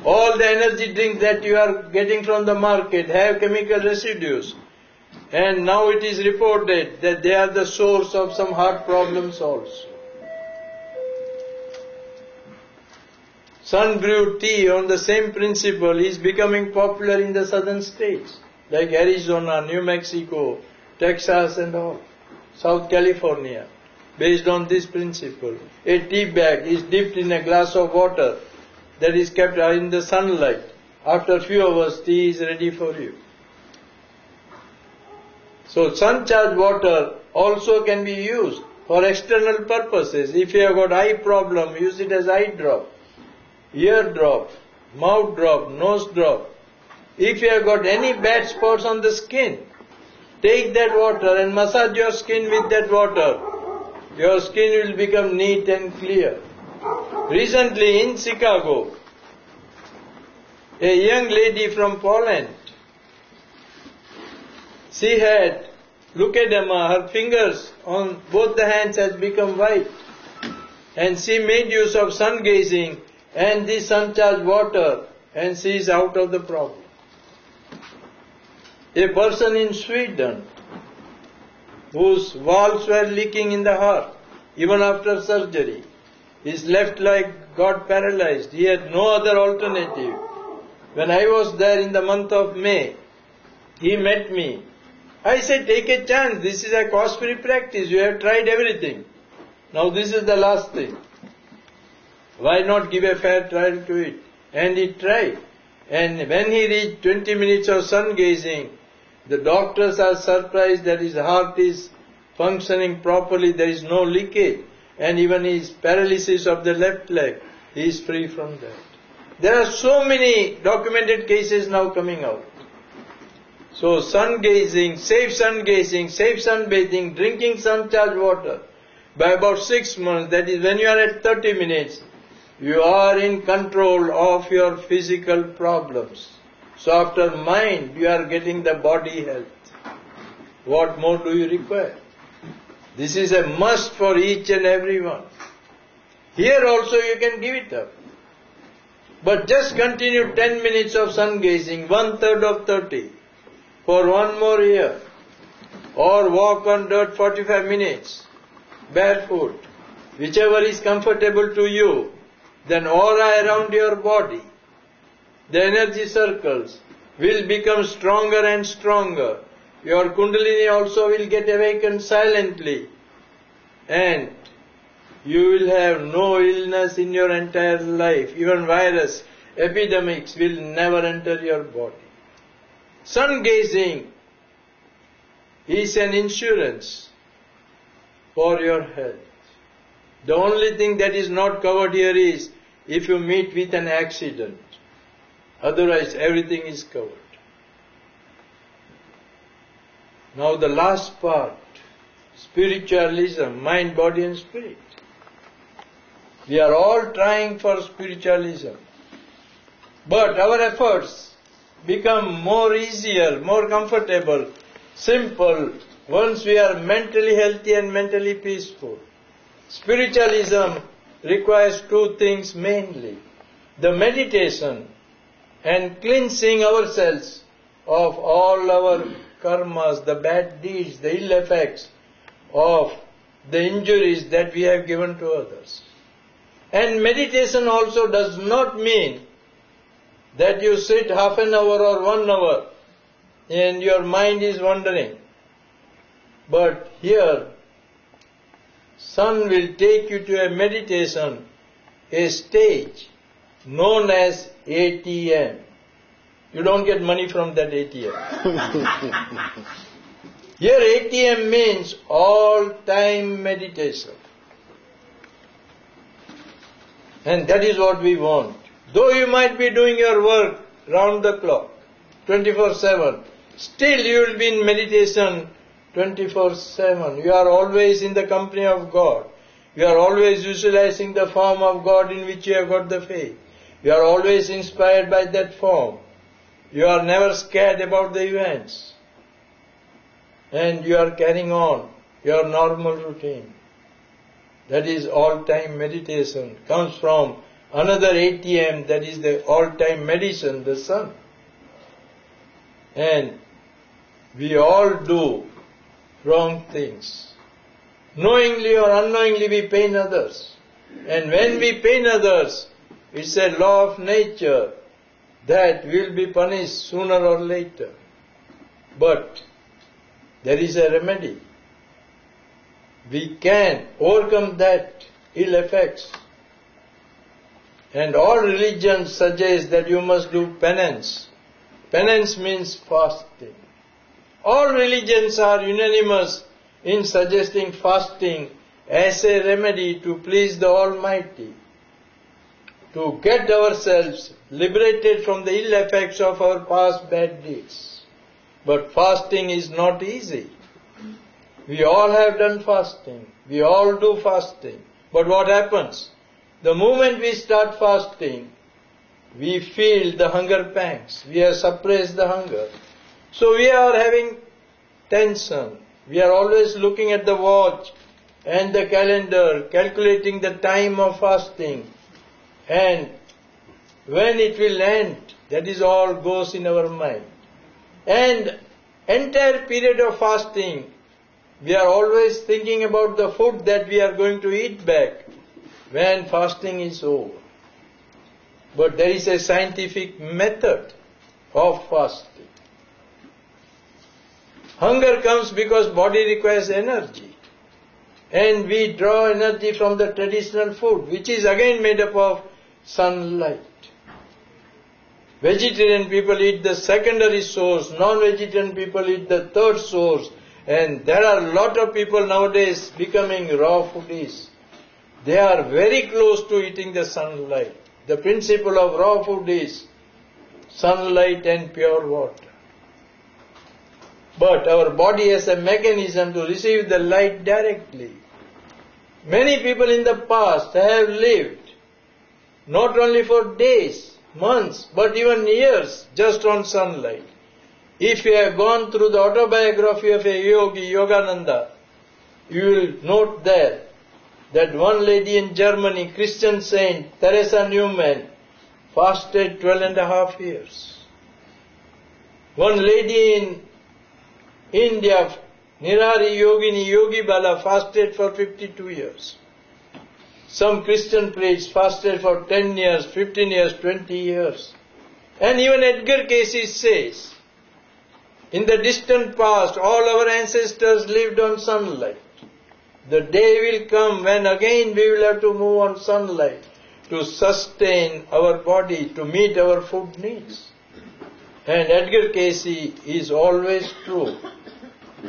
All the energy drinks that you are getting from the market have chemical residues, and now it is reported that they are the source of some heart problems also. Sun-brewed tea on the same principle is becoming popular in the southern states, like Arizona, New Mexico, Texas and all, South California, based on this principle. A tea bag is dipped in a glass of water that is kept in the sunlight. After a few hours, tea is ready for you. So sun-charged water also can be used for external purposes. If you have got eye problem, use it as eye drop, ear drop, mouth drop, nose drop. If you have got any bad spots on the skin, take that water and massage your skin with that water. Your skin will become neat and clear. Recently in Chicago, a young lady from Poland, she had leukedema, her fingers on both the hands has become white, and she made use of sun gazing and this sun-charged water, and she is out of the problem. A person in Sweden whose valves were leaking in the heart, even after surgery, his left leg got paralyzed. He had no other alternative. When I was there in the month of May, he met me. I said, take a chance. This is a cost-free practice. You have tried everything. Now this is the last thing. Why not give a fair trial to it? And he tried. And when he reached 20 minutes of sun gazing, the doctors are surprised that his heart is functioning properly. There is no leakage. And even his paralysis of the left leg, he is free from that. There are so many documented cases now coming out. So sun gazing, safe sunbathing, drinking sun-charged water. By about 6 months, that is when you are at 30 minutes, you are in control of your physical problems. So after mind, you are getting the body health. What more do you require? This is a must for each and every one. Here also you can give it up. But just continue 10 minutes of sun gazing, 1/3 of 30, for one more year. Or walk on dirt 45 minutes, barefoot, whichever is comfortable to you. Then aura around your body, the energy circles will become stronger and stronger. Your kundalini also will get awakened silently, and you will have no illness in your entire life. Even virus, epidemics will never enter your body. Sun gazing is an insurance for your health. The only thing that is not covered here is if you meet with an accident. Otherwise, everything is covered. Now the last part, spiritualism, mind, body and spirit. We are all trying for spiritualism. But our efforts become more easier, more comfortable, simple, once we are mentally healthy and mentally peaceful. Spiritualism requires two things mainly. The meditation and cleansing ourselves of all our karmas, the bad deeds, the ill effects of the injuries that we have given to others. And meditation also does not mean that you sit half an hour or 1 hour and your mind is wandering. But here, Sun will take you to a meditation, a stage known as ATM. You don't get money from that ATM. Here ATM means all-time meditation. And that is what we want. Though you might be doing your work round the clock, 24/7, still you will be in meditation 24/7. You are always in the company of God. You are always visualizing the form of God in which you have got the faith. You are always inspired by that form. You are never scared about the events. And you are carrying on your normal routine. That is all-time meditation. Comes from another ATM, that is the all-time medicine, the sun. And we all do wrong things. Knowingly or unknowingly we pain others. And when we pain others, it's a law of nature that will be punished sooner or later. But there is a remedy. We can overcome that ill effects. And all religions suggest that you must do penance. Penance means fasting. All religions are unanimous in suggesting fasting as a remedy to please the Almighty, to get ourselves liberated from the ill effects of our past bad deeds. But fasting is not easy. We all have done fasting. We all do fasting. But what happens? The moment we start fasting, we feel the hunger pangs. We have suppressed the hunger. So we are having tension. We are always looking at the watch and the calendar, calculating the time of fasting. And when it will end, that is all goes in our mind. And entire period of fasting, we are always thinking about the food that we are going to eat back when fasting is over. But there is a scientific method of fasting. Hunger comes because body requires energy. And we draw energy from the traditional food, which is again made up of sunlight. Vegetarian people eat the secondary source, non-vegetarian people eat the third source, and there are a lot of people nowadays becoming raw foodies. They are very close to eating the sunlight. The principle of raw food is sunlight and pure water. But our body has a mechanism to receive the light directly. Many people in the past have lived not only for days, months, but even years just on sunlight. If you have gone through the autobiography of a yogi, Yogananda, you will note there that one lady in Germany, Christian saint, Teresa Neumann, fasted 12.5 years. One lady in India, Nirari Yogini Yogi Bala, fasted for 52 years. Some Christian priests fasted for 10 years, 15 years, 20 years. And even Edgar Cayce says, in the distant past, all our ancestors lived on sunlight. The day will come when again we will have to move on sunlight to sustain our body, to meet our food needs. And Edgar Cayce is always true.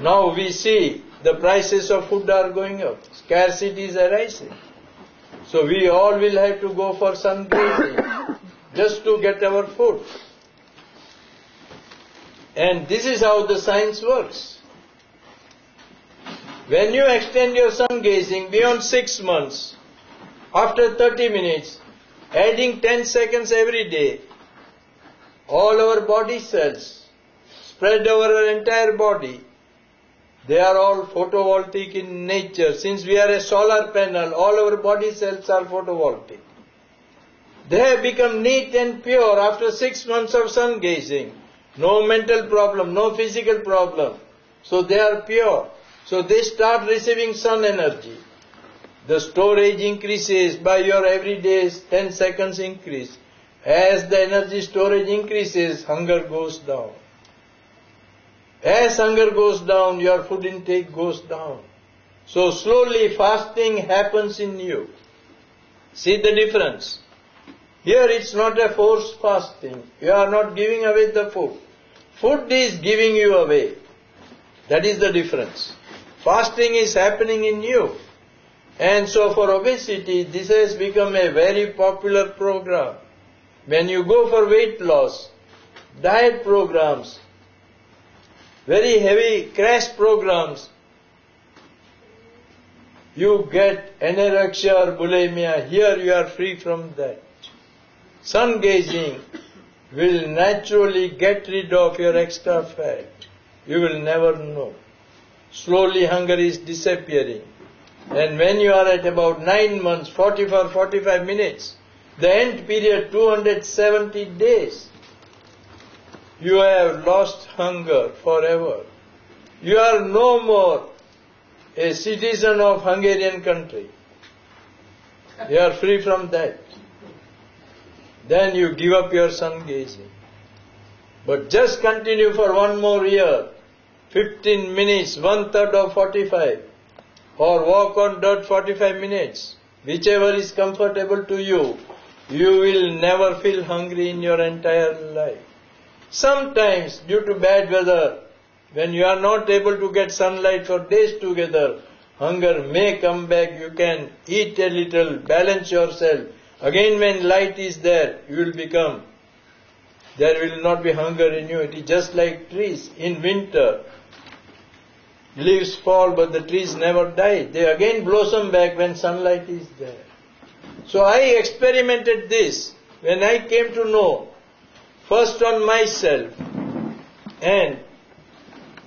Now we see the prices of food are going up, scarcity is arising. So we all will have to go for sun gazing just to get our food. And this is how the science works. When you extend your sun gazing beyond 6 months, after 30 minutes, adding 10 seconds every day, all our body cells spread over our entire body. They are all photovoltaic in nature. Since we are a solar panel, all our body cells are photovoltaic. They have become neat and pure after 6 months of sun gazing. No mental problem, no physical problem. So they are pure. So they start receiving sun energy. The storage increases by your everyday 10 seconds increase. As the energy storage increases, hunger goes down. As hunger goes down, your food intake goes down. So slowly fasting happens in you. See the difference? Here it's not a forced fasting. You are not giving away the food. Food is giving you away. That is the difference. Fasting is happening in you. And so for obesity, this has become a very popular program. When you go for weight loss, diet programs, very heavy crash programs, you get anorexia or bulimia. Here you are free from that. Sun gazing will naturally get rid of your extra fat. You will never know. Slowly hunger is disappearing. And when you are at about 9 months, 45 minutes, the end period 270 days, you have lost hunger forever. You are no more a citizen of Hungarian country. You are free from that. Then you give up your sun gazing. But just continue for 1 more year, 15 minutes, 1/3 of 45, or walk on dirt 45 minutes, whichever is comfortable to you. You will never feel hungry in your entire life. Sometimes, due to bad weather, when you are not able to get sunlight for days together, hunger may come back. You can eat a little, balance yourself. Again, when light is there, you will become, there will not be hunger in you. It is just like trees. In winter, leaves fall, but the trees never die. They again blossom back when sunlight is there. So I experimented this when I came to know, first on myself, and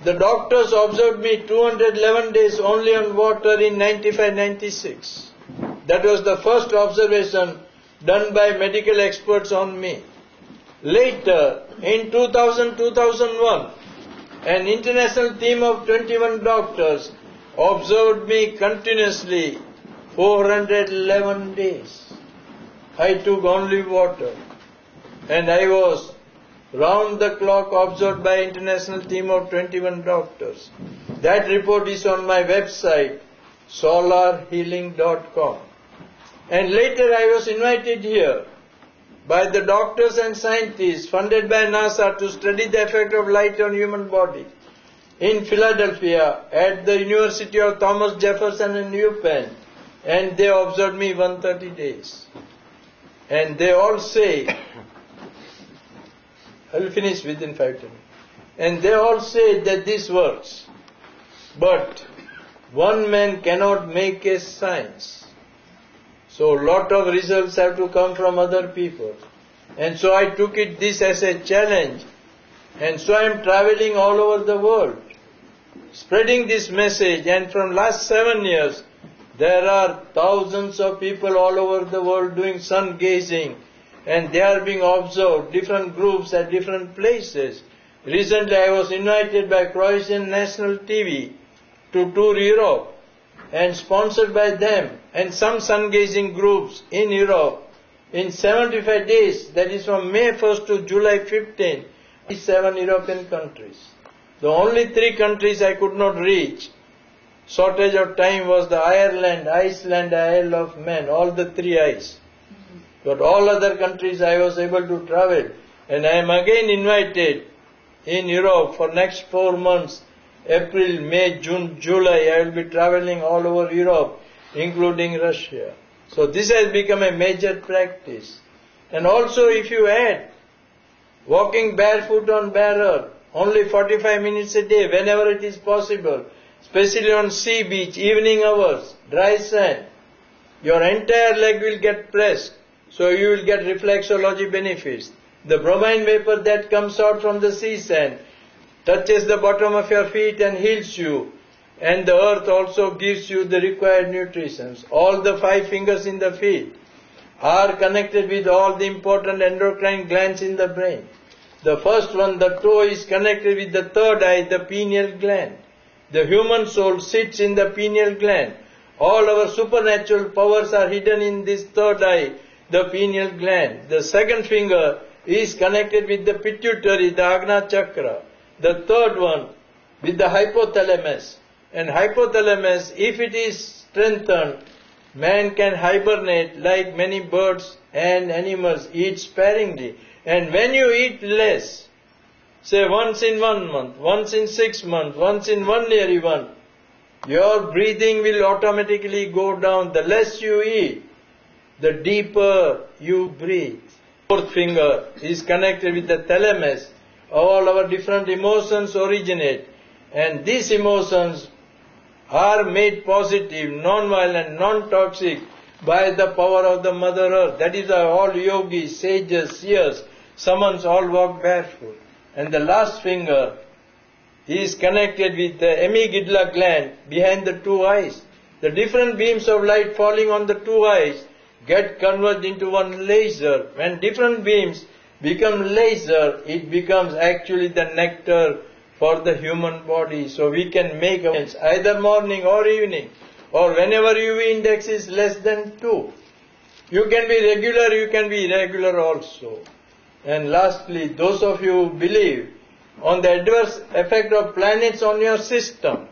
the doctors observed me 211 days only on water in 95-96. That was the first observation done by medical experts on me. Later, in 2000-2001, an international team of 21 doctors observed me continuously 411 days. I took only water, and I was round the clock observed by international team of 21 doctors. That report is on my website, solarhealing.com. And later I was invited here by the doctors and scientists funded by NASA to study the effect of light on human body in Philadelphia at the University of Thomas Jefferson in UPenn, and they observed me 130 days. And they all say, I will finish within 5 minutes. And they all say that this works. But one man cannot make a science. So a lot of results have to come from other people. And so I took this as a challenge. And so I am traveling all over the world, spreading this message. And from last 7 years, there are thousands of people all over the world doing sun gazing. And they are being observed, different groups at different places. Recently I was invited by Croatian National TV to tour Europe, and sponsored by them and some sun gazing groups in Europe in 75 days, that is from May 1st to July 15th, 7 European countries. The only 3 countries I could not reach shortage of time was the Ireland, Iceland, Isle of Man, all the 3 I's. But all other countries I was able to travel. And I am again invited in Europe for next 4 months, April, May, June, July. I will be traveling all over Europe, including Russia. So this has become a major practice. And also if you add walking barefoot on bare earth, only 45 minutes a day, whenever it is possible, especially on sea beach, evening hours, dry sand, your entire leg will get pressed. So you will get reflexology benefits. The bromine vapor that comes out from the sea sand touches the bottom of your feet and heals you. And the earth also gives you the required nutrition. All the 5 fingers in the feet are connected with all the important endocrine glands in the brain. The first one, the toe, is connected with the third eye, the pineal gland. The human soul sits in the pineal gland. All our supernatural powers are hidden in this third eye, the pineal gland. The second finger is connected with the pituitary, the Agna chakra. The third one with the hypothalamus. And hypothalamus, if it is strengthened, man can hibernate like many birds and animals, eat sparingly. And when you eat less, say once in 1 month, once in 6 months, once in 1 year even, your breathing will automatically go down. The less you eat, the deeper you breathe. Fourth finger is connected with the thalamus. All our different emotions originate. And these emotions are made positive, non-violent, non-toxic by the power of the Mother Earth. That is why all yogis, sages, seers, shamans all walk barefoot. And the last finger is connected with the amygdala gland behind the 2 eyes. The different beams of light falling on the 2 eyes get converted into one laser. When different beams become laser, it becomes actually the nectar for the human body. So we can make amends either morning or evening, or whenever UV index is less than 2. You can be regular, you can be irregular also. And lastly, those of you who believe on the adverse effect of planets on your system,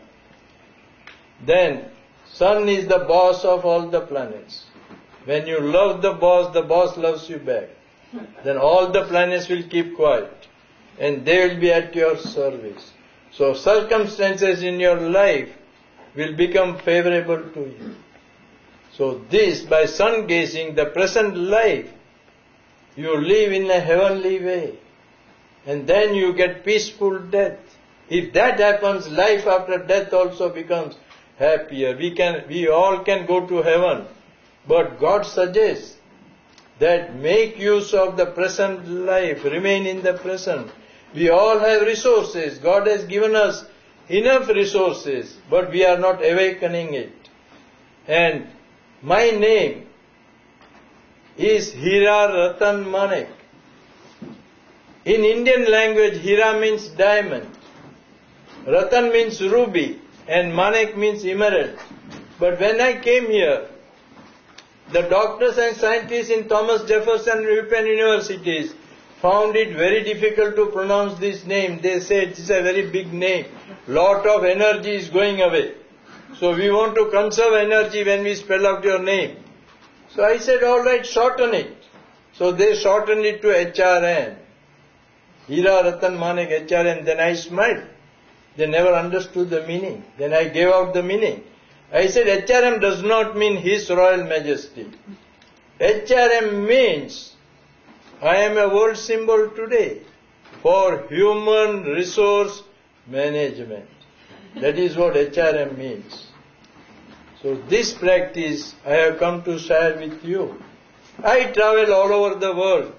then Sun is the boss of all the planets. When you love the boss loves you back. Then all the planets will keep quiet and they will be at your service. So circumstances in your life will become favorable to you. So this, by sun gazing, the present life, you live in a heavenly way. And then you get peaceful death. If that happens, life after death also becomes happier. We all can go to heaven. But God suggests that make use of the present life, remain in the present. We all have resources. God has given us enough resources, but we are not awakening it. And my name is Hira Ratan Manek. In Indian language, Hira means diamond, Ratan means ruby, and Manek means emerald. But when I came here, the doctors and scientists in Thomas Jefferson and European universities found it very difficult to pronounce this name. They said it's a very big name. Lot of energy is going away. So we want to conserve energy when we spell out your name. So I said, all right, shorten it. So they shortened it to HRN. Hira Ratan Manek, HRN. Then I smiled. They never understood the meaning. Then I gave out the meaning. I said, HRM does not mean His Royal Majesty. HRM means, I am a world symbol today for human resource management. That is what HRM means. So this practice I have come to share with you. I travel all over the world.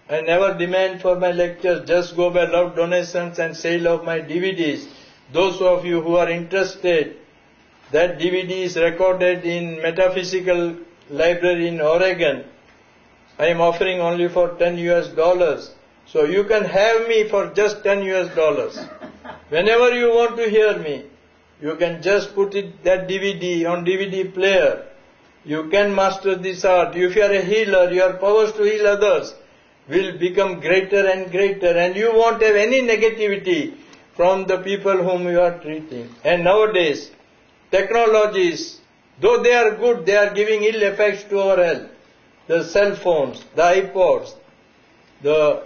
I never demand for my lectures, just go by love donations and sale of my DVDs. Those of you who are interested, that DVD is recorded in Metaphysical Library in Oregon. I am offering only for $10. So you can have me for just $10. Whenever you want to hear me, you can just put that DVD on DVD player. You can master this art. If you are a healer, your powers to heal others will become greater and greater. And you won't have any negativity from the people whom you are treating. And nowadays, technologies, though they are good, they are giving ill effects to our health. The cell phones, the iPods, the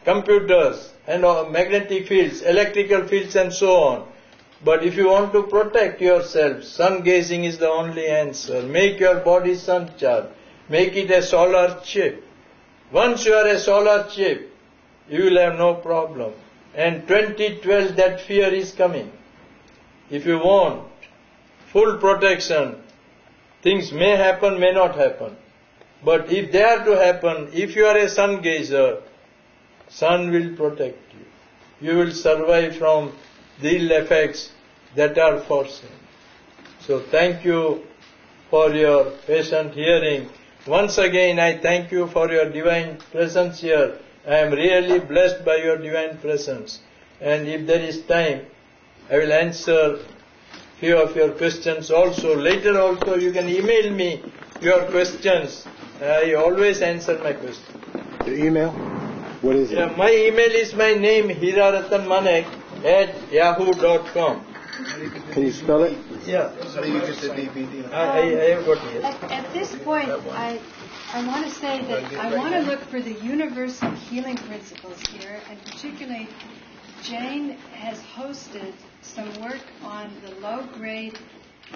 computers, and magnetic fields, electrical fields, and so on. But if you want to protect yourself, sun gazing is the only answer. Make your body sun charged. Make it a solar chip. Once you are a solar chip, you will have no problem. And 2012, that fear is coming. If you want full protection, things may happen, may not happen. But if they are to happen, if you are a sun gazer, sun will protect you. You will survive from the ill effects that are foreseen. So thank you for your patient hearing. Once again, I thank you for your divine presence here. I am really blessed by your divine presence. And if there is time, I will answer few of your questions also. Later also, you can email me your questions. I always answer my questions. The email? What is it? My email is my name, Hira Ratan Manek @yahoo.com. Can you spell it? Yeah. How do you get the DVD? I have got it. At this point, I want to say that I want to look for the universal healing principles here, and particularly Jane has hosted some work on the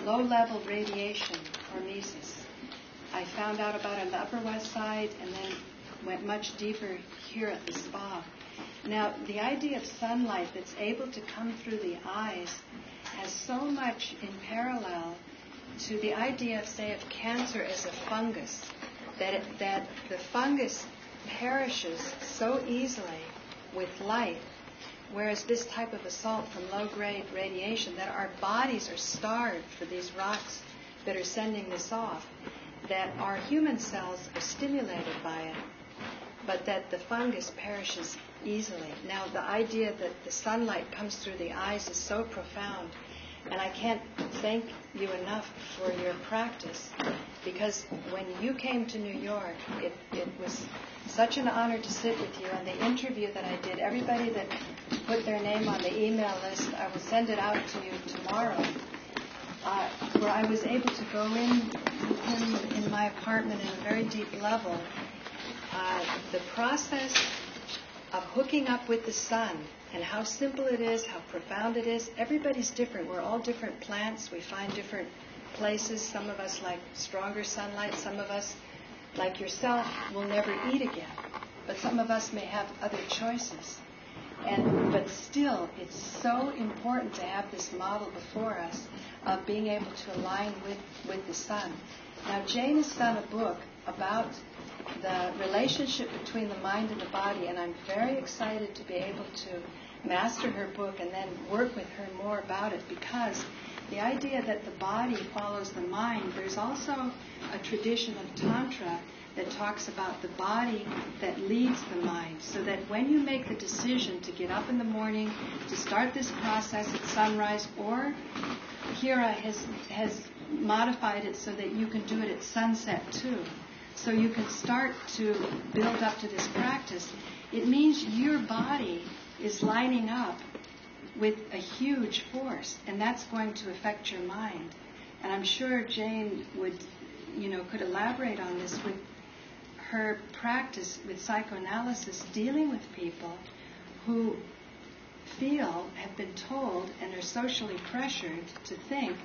low-level radiation hormesis. I found out about it on the Upper West Side and then went much deeper here at the spa. Now, the idea of sunlight that's able to come through the eyes has so much in parallel to the idea of, say, of cancer as a fungus, that the fungus perishes so easily with light, whereas this type of assault from low-grade radiation, that our bodies are starved for these rocks that are sending this off, that our human cells are stimulated by it, but that the fungus perishes easily. Now, the idea that the sunlight comes through the eyes is so profound, and I can't thank you enough for your practice, because when you came to New York, it was such an honor to sit with you. And the interview that I did, everybody that put their name on the email list, I will send it out to you tomorrow, where I was able to go in my apartment in a very deep level. The process of hooking up with the sun and how simple it is, how profound it is. Everybody's different. We're all different plants. We find different places. Some of us like stronger sunlight. Some of us, like yourself, will never eat again. But some of us may have other choices. But still, it's so important to have this model before us of being able to align with the sun. Now, Jane has done a book about the relationship between the mind and the body, and I'm very excited to be able to master her book and then work with her more about it, because the idea that the body follows the mind, there's also a tradition of Tantra that talks about the body that leads the mind, so that when you make the decision to get up in the morning, to start this process at sunrise, or Hira has modified it so that you can do it at sunset too, so you can start to build up to this practice, it means your body is lining up with a huge force, and that's going to affect your mind. And I'm sure Jane could elaborate on this with her practice with psychoanalysis, dealing with people who have been told, and are socially pressured to think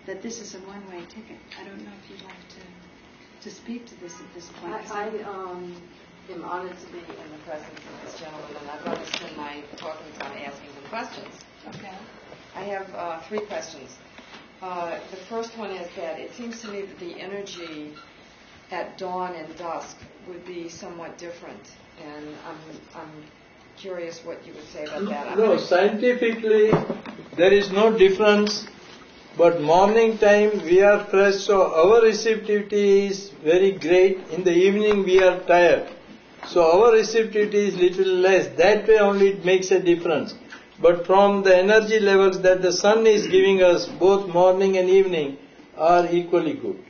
that this is a one-way ticket. I don't know if you'd like to speak to this at this point. I am honored to be in the presence of this gentleman, and I'd rather spend my talking time asking him questions. Okay. I have 3 questions. The first one is that it seems to me that the energy at dawn and dusk would be somewhat different, and I'm curious what you would say about that. No, scientifically there is no difference, but morning time we are fresh, so our receptivity is very great. In the evening we are tired, so our receptivity is little less. That way only it makes a difference. But from the energy levels that the sun is giving us, both morning and evening are equally good.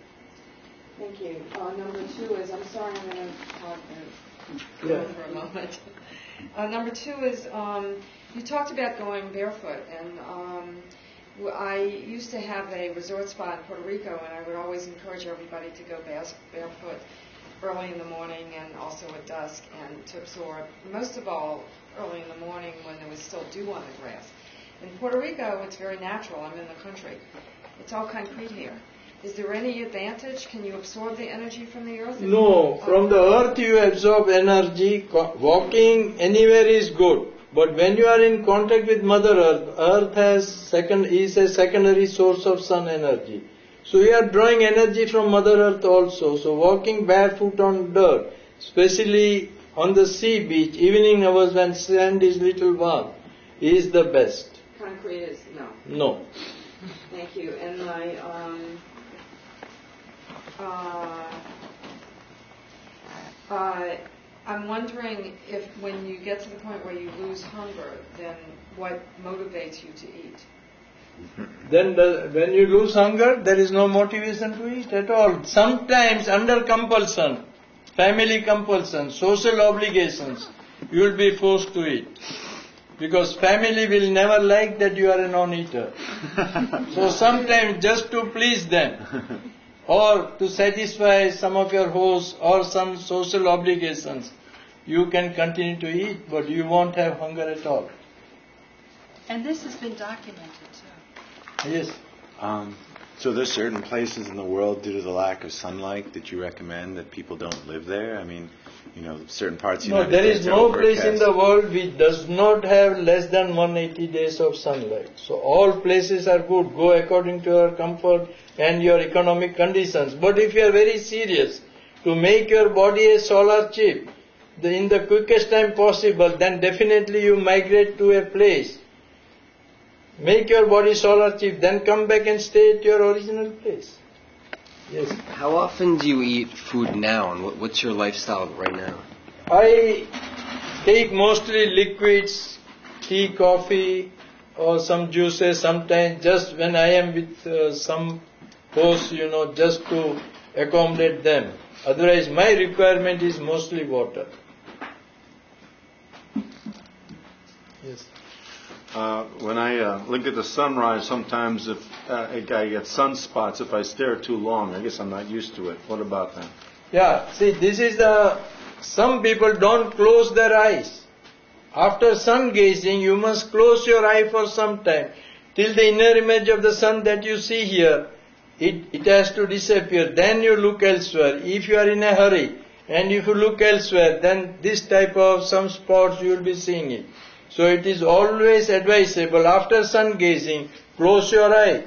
Thank you. Number 2 is, I'm sorry, I'm going to talk for a moment. Number 2 is, You talked about going barefoot, and I used to have a resort spa in Puerto Rico, and I would always encourage everybody to go barefoot early in the morning and also at dusk, and to absorb, most of all, early in the morning when there was still dew on the grass. In Puerto Rico, it's very natural. I'm in the country. It's all concrete here. Is there any advantage? Can you absorb the energy from the earth? No, from the earth you absorb energy. Walking anywhere is good. But when you are in contact with Mother Earth, Earth is a secondary source of sun energy. So you are drawing energy from Mother Earth also. So walking barefoot on dirt, especially on the sea beach, evening hours when sand is little warm, is the best. Concrete is no. No. Thank you. And I'm wondering if when you get to the point where you lose hunger, then what motivates you to eat? Then when you lose hunger, there is no motivation to eat at all. Sometimes under compulsion, family compulsion, social obligations, you will be forced to eat. Because family will never like that you are a non-eater. So sometimes just to please them, or to satisfy some of your hosts or some social obligations, you can continue to eat, but you won't have hunger at all. And this has been documented too. Yes. So there's certain places in the world due to the lack of sunlight that you recommend that people don't live there? I mean, certain parts of the No, United there is States are no place in overcast. the world which does not have less than 180 days of sunlight. So all places are good. Go according to your comfort and your economic conditions. But if you are very serious to make your body a solar chip in the quickest time possible, then definitely you migrate to a place. Make your body solar chip, then come back and stay at your original place. Yes. How often do you eat food now, and what's your lifestyle right now? I take mostly liquids, tea, coffee, or some juices sometimes, just when I am with some hosts, just to accommodate them. Otherwise, my requirement is mostly water. Yes. When I look at the sunrise, sometimes if I get sunspots if I stare too long. I guess I'm not used to it. What about that? Yeah, see, this is some people don't close their eyes. After sun gazing, you must close your eye for some time, till the inner image of the sun that you see here, it has to disappear. Then you look elsewhere. If you are in a hurry, and if you look elsewhere, then this type of some spots you will be seeing it. So it is always advisable, after sun gazing, close your eye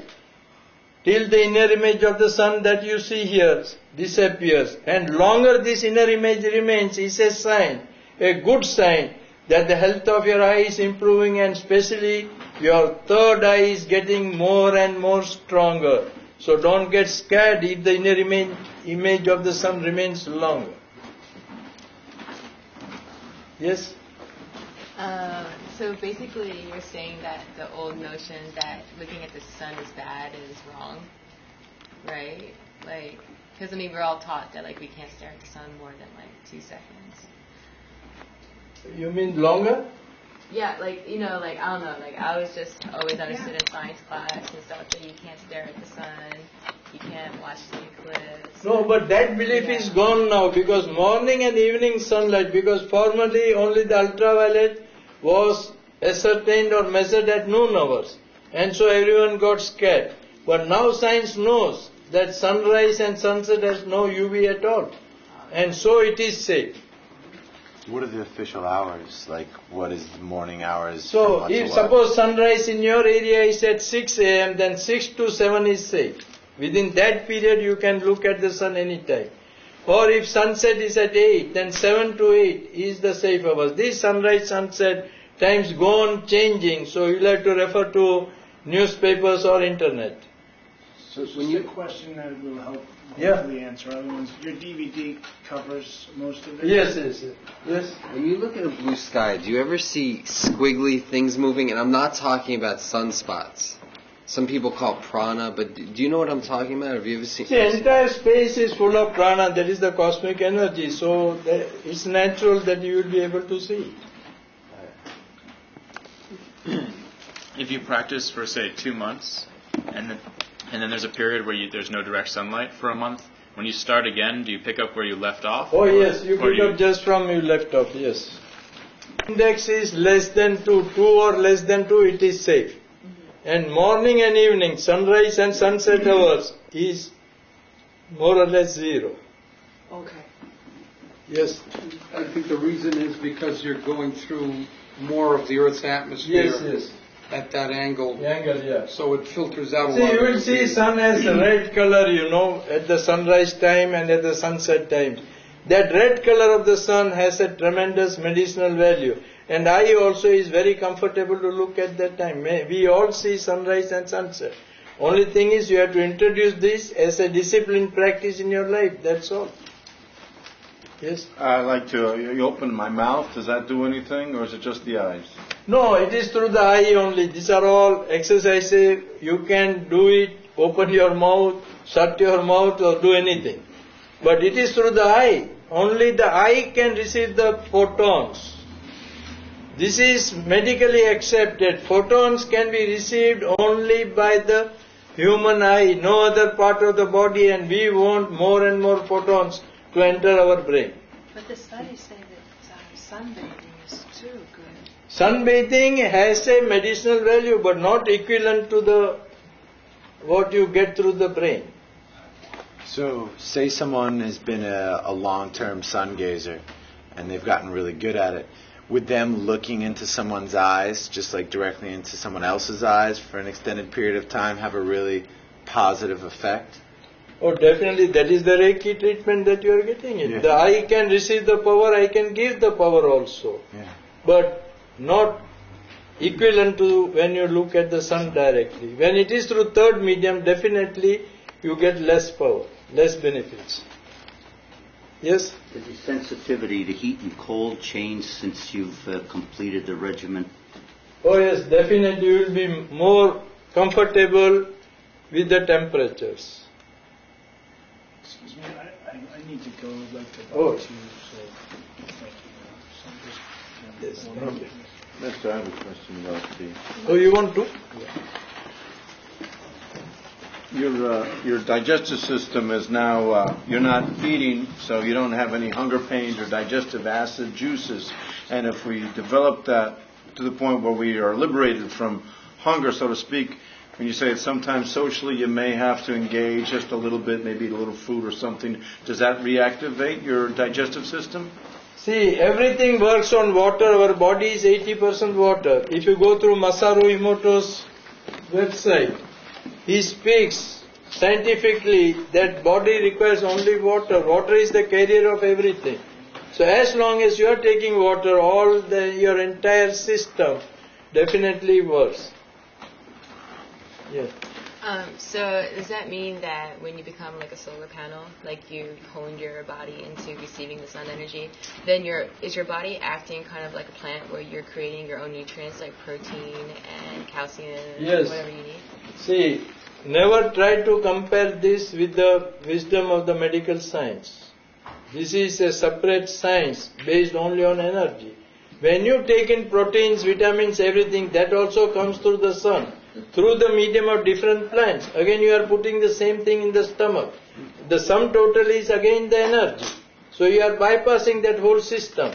till the inner image of the sun that you see here disappears. And longer this inner image remains is a sign, a good sign, that the health of your eye is improving, and especially your third eye is getting more and more stronger. So don't get scared if the inner image of the sun remains longer. Yes? So basically you're saying that the old notion that looking at the sun is bad is wrong, right? Because we're all taught that we can't stare at the sun more than 2 seconds. You mean longer? Yeah, I don't know, I was just always understood in science class and stuff that you can't stare at the sun, you can't watch the eclipse. No, but that belief is gone now, because morning and evening sunlight, because formerly only the ultraviolet was ascertained or measured at noon hours, and so everyone got scared. But now science knows that sunrise and sunset has no UV at all, and so it is safe. What are the official hours? What is the morning hours? So if suppose sunrise in your area is at 6 a.m., then 6 to 7 is safe. Within that period you can look at the sun anytime. Or if sunset is at 8, then 7 to 8 is the safe hours. These sunrise, sunset times go on changing, so you'll have to refer to newspapers or internet. So when you question that will help hopefully answer other ones. Your DVD covers most of it? Yes. When you look at a blue sky, do you ever see squiggly things moving? And I'm not talking about sunspots. Some people call it prana, but do you know what I'm talking about? Have you ever seen? The entire space is full of prana, that is the cosmic energy, so it's natural that you will be able to see it. if you practice for, say, 2 months, and then there's a period where there's no direct sunlight for a month, when you start again, do you pick up where you left off? Oh yes, you pick up just from you left off, yes. Index is less than 2 or less than 2, it is safe. And morning and evening, sunrise and sunset hours is more or less 0. Okay. Yes. I think the reason is because you're going through more of the Earth's atmosphere. Yes. At that angle. Yeah. So it filters out. See, you will see sun has a red color, at the sunrise time and at the sunset time. That red color of the sun has a tremendous medicinal value. And eye also is very comfortable to look at that time. We all see sunrise and sunset. Only thing is you have to introduce this as a disciplined practice in your life. That's all. Yes? I like to, you open my mouth, does that do anything, or is it just the eyes? No, it is through the eye only. These are all exercises. You can do it, open your mouth, shut your mouth, or do anything. But it is through the eye. Only the eye can receive the photons. This is medically accepted. Photons can be received only by the human eye, no other part of the body, and we want more and more photons to enter our brain. But the studies say that sunbathing is too good. Sunbathing has a medicinal value, but not equivalent to what you get through the brain. So, say someone has been a long-term sun gazer, and they've gotten really good at it. Would them looking into someone's eyes, just like directly into someone else's eyes for an extended period of time, have a really positive effect? Oh, definitely. That is the Reiki treatment that you are getting it. Yeah. The eye can receive the power, I can give the power also. Yeah. But not equivalent to when you look at the sun directly. When it is through third medium, definitely you get less power, less benefits. Yes? Has the sensitivity to heat and cold changed since you've completed the regimen? Oh yes, definitely you will be more comfortable with the temperatures. Excuse me, I need to go like to Oh. so Yes. Next, I have a question about the... Oh, you want to? Your digestive system is now, you're not feeding, so you don't have any hunger pains or digestive acid juices. And if we develop that to the point where we are liberated from hunger, so to speak, when you say that sometimes socially you may have to engage just a little bit, maybe eat a little food or something, does that reactivate your digestive system? See, everything works on water. Our body is 80% water. If you go through Masaru Emoto's website, he speaks scientifically that body requires only water. Water is the carrier of everything. So as long as you are taking water, your entire system definitely works. Yes. So does that mean that when you become like a solar panel, like you hone your body into receiving the sun energy, then is your body acting kind of like a plant where you're creating your own nutrients like protein and calcium and whatever you need? See, never try to compare this with the wisdom of the medical science. This is a separate science based only on energy. When you take in proteins, vitamins, everything, that also comes through the sun, through the medium of different plants. Again, you are putting the same thing in the stomach. The sum total is again the energy. So you are bypassing that whole system,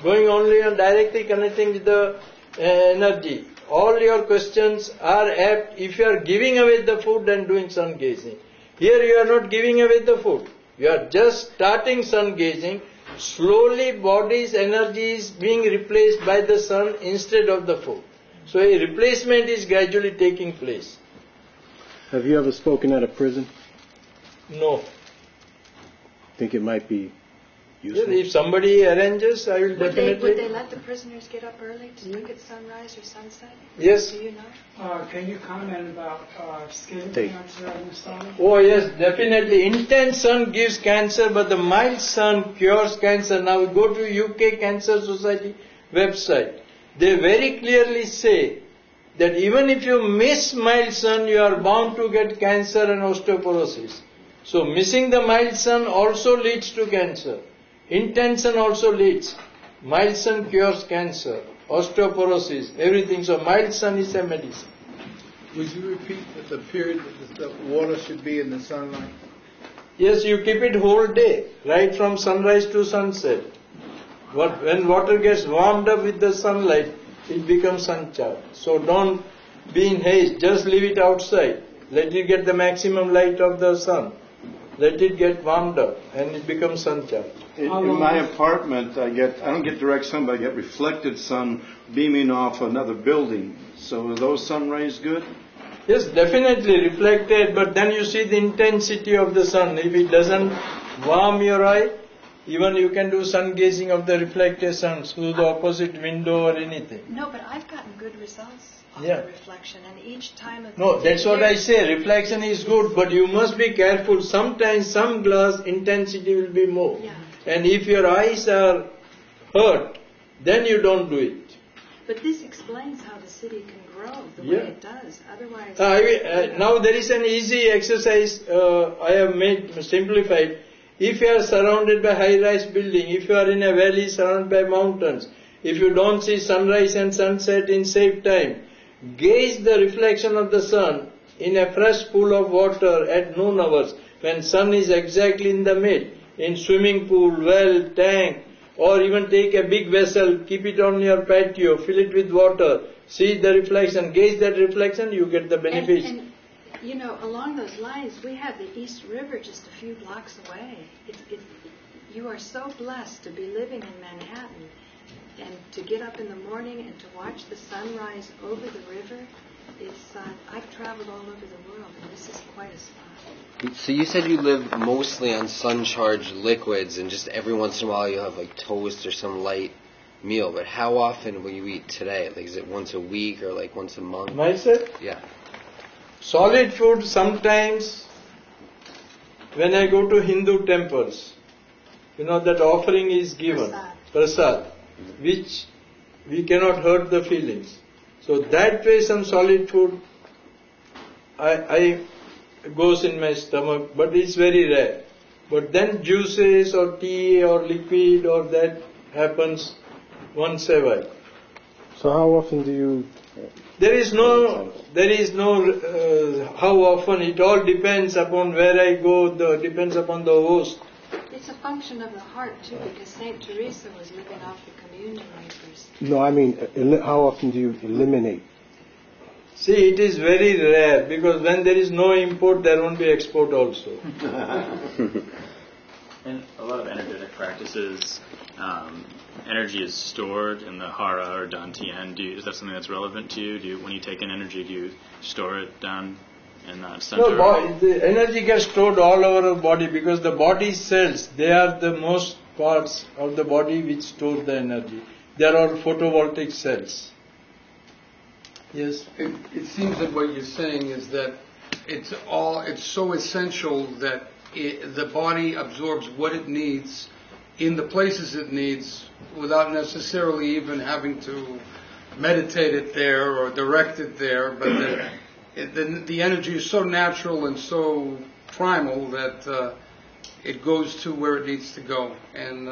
going only on directly connecting with the energy. All your questions are apt if you are giving away the food and doing sun gazing. Here you are not giving away the food. You are just starting sun gazing. Slowly body's energy is being replaced by the sun instead of the food. So a replacement is gradually taking place. Have you ever spoken at a prison? No. Think it might be useful? If somebody arranges, I will definitely... Would they let the prisoners get up early to look at sunrise or sunset? Yes. Do you know? can you comment about skin cancer in the stomach? Oh yes, definitely. Intense sun gives cancer, but the mild sun cures cancer. Now go to UK Cancer Society website. They very clearly say that even if you miss mild sun, you are bound to get cancer and osteoporosis. So missing the mild sun also leads to cancer. Intense sun also leads. Mild sun cures cancer. osteoporosis, everything. So mild sun is a medicine. Would you repeat the period that the water should be in the sunlight? Yes, you keep it whole day, right from sunrise to sunset. When water gets warmed up with the sunlight, it becomes sun-charged. So don't be in haste, just leave it outside. Let it get the maximum light of the sun. Let it get warmed up and it becomes sun-charged. In my apartment, I don't get direct sun, but I get reflected sun beaming off another building. So are those sun rays good? Yes, definitely reflected, but then you see the intensity of the sun. If it doesn't warm your eye, even you can do sun gazing of the reflected sun through the opposite window or anything. No, but I've gotten good results of Yeah. the reflection, and each time of No, that's what I say. Reflection is good, but you must be careful. Sometimes some glass intensity will be more. Yeah. And if your eyes are hurt, then you don't do it. But this explains how the city can grow the Yeah. way it does. Otherwise, Now there is an easy exercise I have made simplified. If you are surrounded by high-rise building, if you are in a valley surrounded by mountains, if you don't see sunrise and sunset in safe time, gaze the reflection of the sun in a fresh pool of water at noon hours when sun is exactly in the mid, in swimming pool, well, tank, or even take a big vessel, keep it on your patio, fill it with water, see the reflection, gaze that reflection, you get the benefits. And you know, along those lines, we have the East River just a few blocks away. You are so blessed to be living in Manhattan and to get up in the morning and to watch the sunrise over the river. I've traveled all over the world, and this is quite a spot. So you said you live mostly on sun-charged liquids, and just every once in a while you have like toast or some light meal. But how often will you eat today? Like, is it once a week or like once a month? Myself? Yeah. Solid food sometimes when I go to Hindu temples, you know that offering is given, prasad, which we cannot hurt the feelings. So that way some solid food I goes in my stomach, but it's very rare. But then juices or tea or liquid or that happens once a while. So how often do you... There is no how often. It all depends upon where I go, depends upon the host. It's a function of the heart, too, because St. Teresa was living off the communion wafers. No, I mean, how often do you eliminate? See, it is very rare, because when there is no import, there won't be export also. In a lot of energetic practices, energy is stored in the hara or dantian. Is that something that's relevant to you? When you take in energy, do you store it down in that center? No, the energy gets stored all over the body, because the body cells, they are the most parts of the body which store the energy. They are all photovoltaic cells. Yes? It seems that what you're saying is that it's so essential that the body absorbs what it needs in the places it needs without necessarily even having to meditate it there or direct it there, but the energy is so natural and so primal that it goes to where it needs to go, and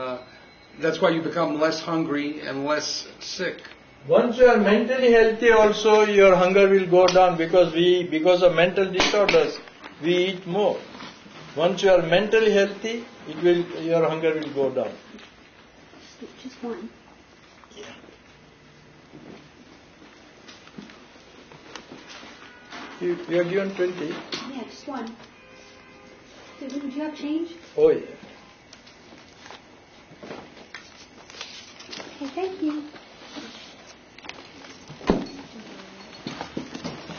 that's why you become less hungry and less sick. Once you are mentally healthy also, your hunger will go down, because of mental disorders, we eat more. Once you are mentally healthy, your hunger will go down. Just one. You are given 20? Yeah, just one. Would you have change? Oh yeah. Okay, thank you.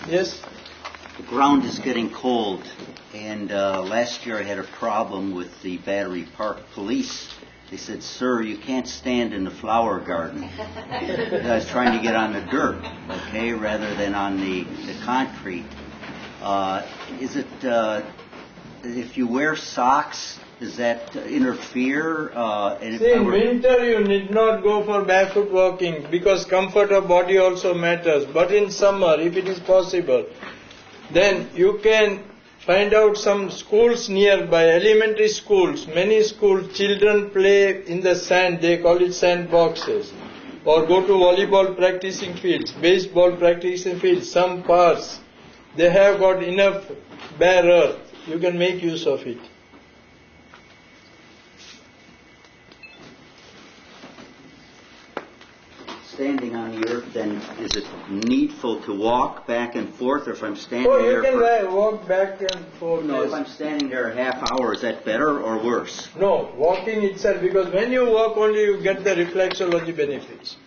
Yes? The ground is getting cold, and last year I had a problem with the Battery Park police. They said, "Sir, you can't stand in the flower garden." I was trying to get on the dirt, okay, rather than on the concrete. Is it, if you wear socks, does that interfere? See, in winter you need not go for barefoot walking, because comfort of body also matters. But in summer, if it is possible, then you can find out some schools nearby, elementary schools. Many schools, children play in the sand, they call it sand boxes. or go to volleyball practicing fields, baseball practicing fields, some parts, they have got enough bare earth. You can make use of it. Standing on the earth, then, is it needful to walk back and forth, or if I'm standing Oh, there you can walk back and forth. No, yes. if I'm standing there a half hour, is that better or worse? No, walking itself, because when you walk only you get the reflexology benefits.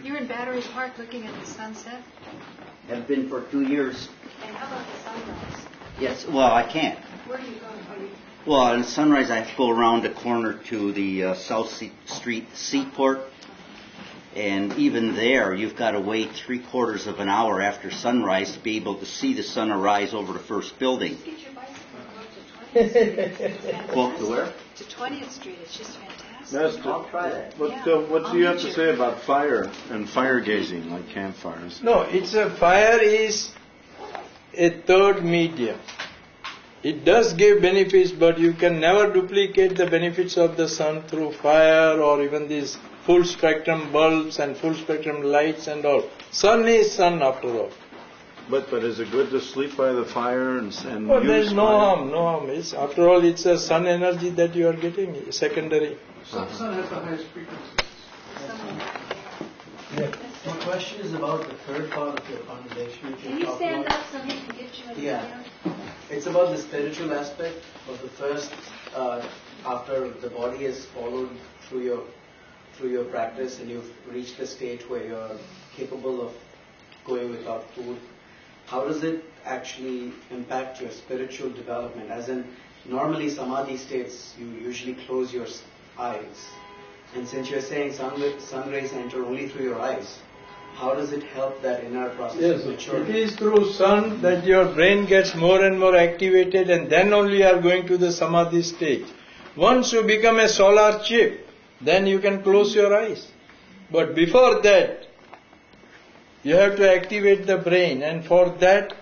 You're in Battery Park looking at the sunset? Have been for 2 years. And how about the sunrise? Yes, well, I can't. Where do you go? Well, on sunrise, I have to go around the corner to the South Street Seaport. And even there, you've got to wait 3/4 of an hour after sunrise to be able to see the sun arise over the first building. Get your bicycle and go to 20th Street. Walk to where? To 20th Street. It's just fantastic. Master, I'll try that. What do you have to say about fire and fire gazing, like campfires? No, it's a fire is a third medium. It does give benefits, but you can never duplicate the benefits of the sun through fire or even these full spectrum bulbs and full spectrum lights and all. Sun is sun after all. But is it good to sleep by the fire and Oh, use there's no fire? harm, no harm. After all, it's a sun energy that you are getting, secondary. Sun has the highest frequency. My question is about the third part of your conversation. Can you stand up so he can get you in Yeah. It's about the spiritual aspect of the first, after the body is followed through your practice and you've reached a state where you're capable of going without food. How does it actually impact your spiritual development? As in, normally samadhi states, you usually close your eyes. And since you're saying sun rays enter only through your eyes, how does it help that inner process Yes, of maturity? it is through sun that your brain gets more and more activated, and then only you are going to the samadhi stage. Once you become a solar chip, then you can close your eyes. But before that, you have to activate the brain, and for that,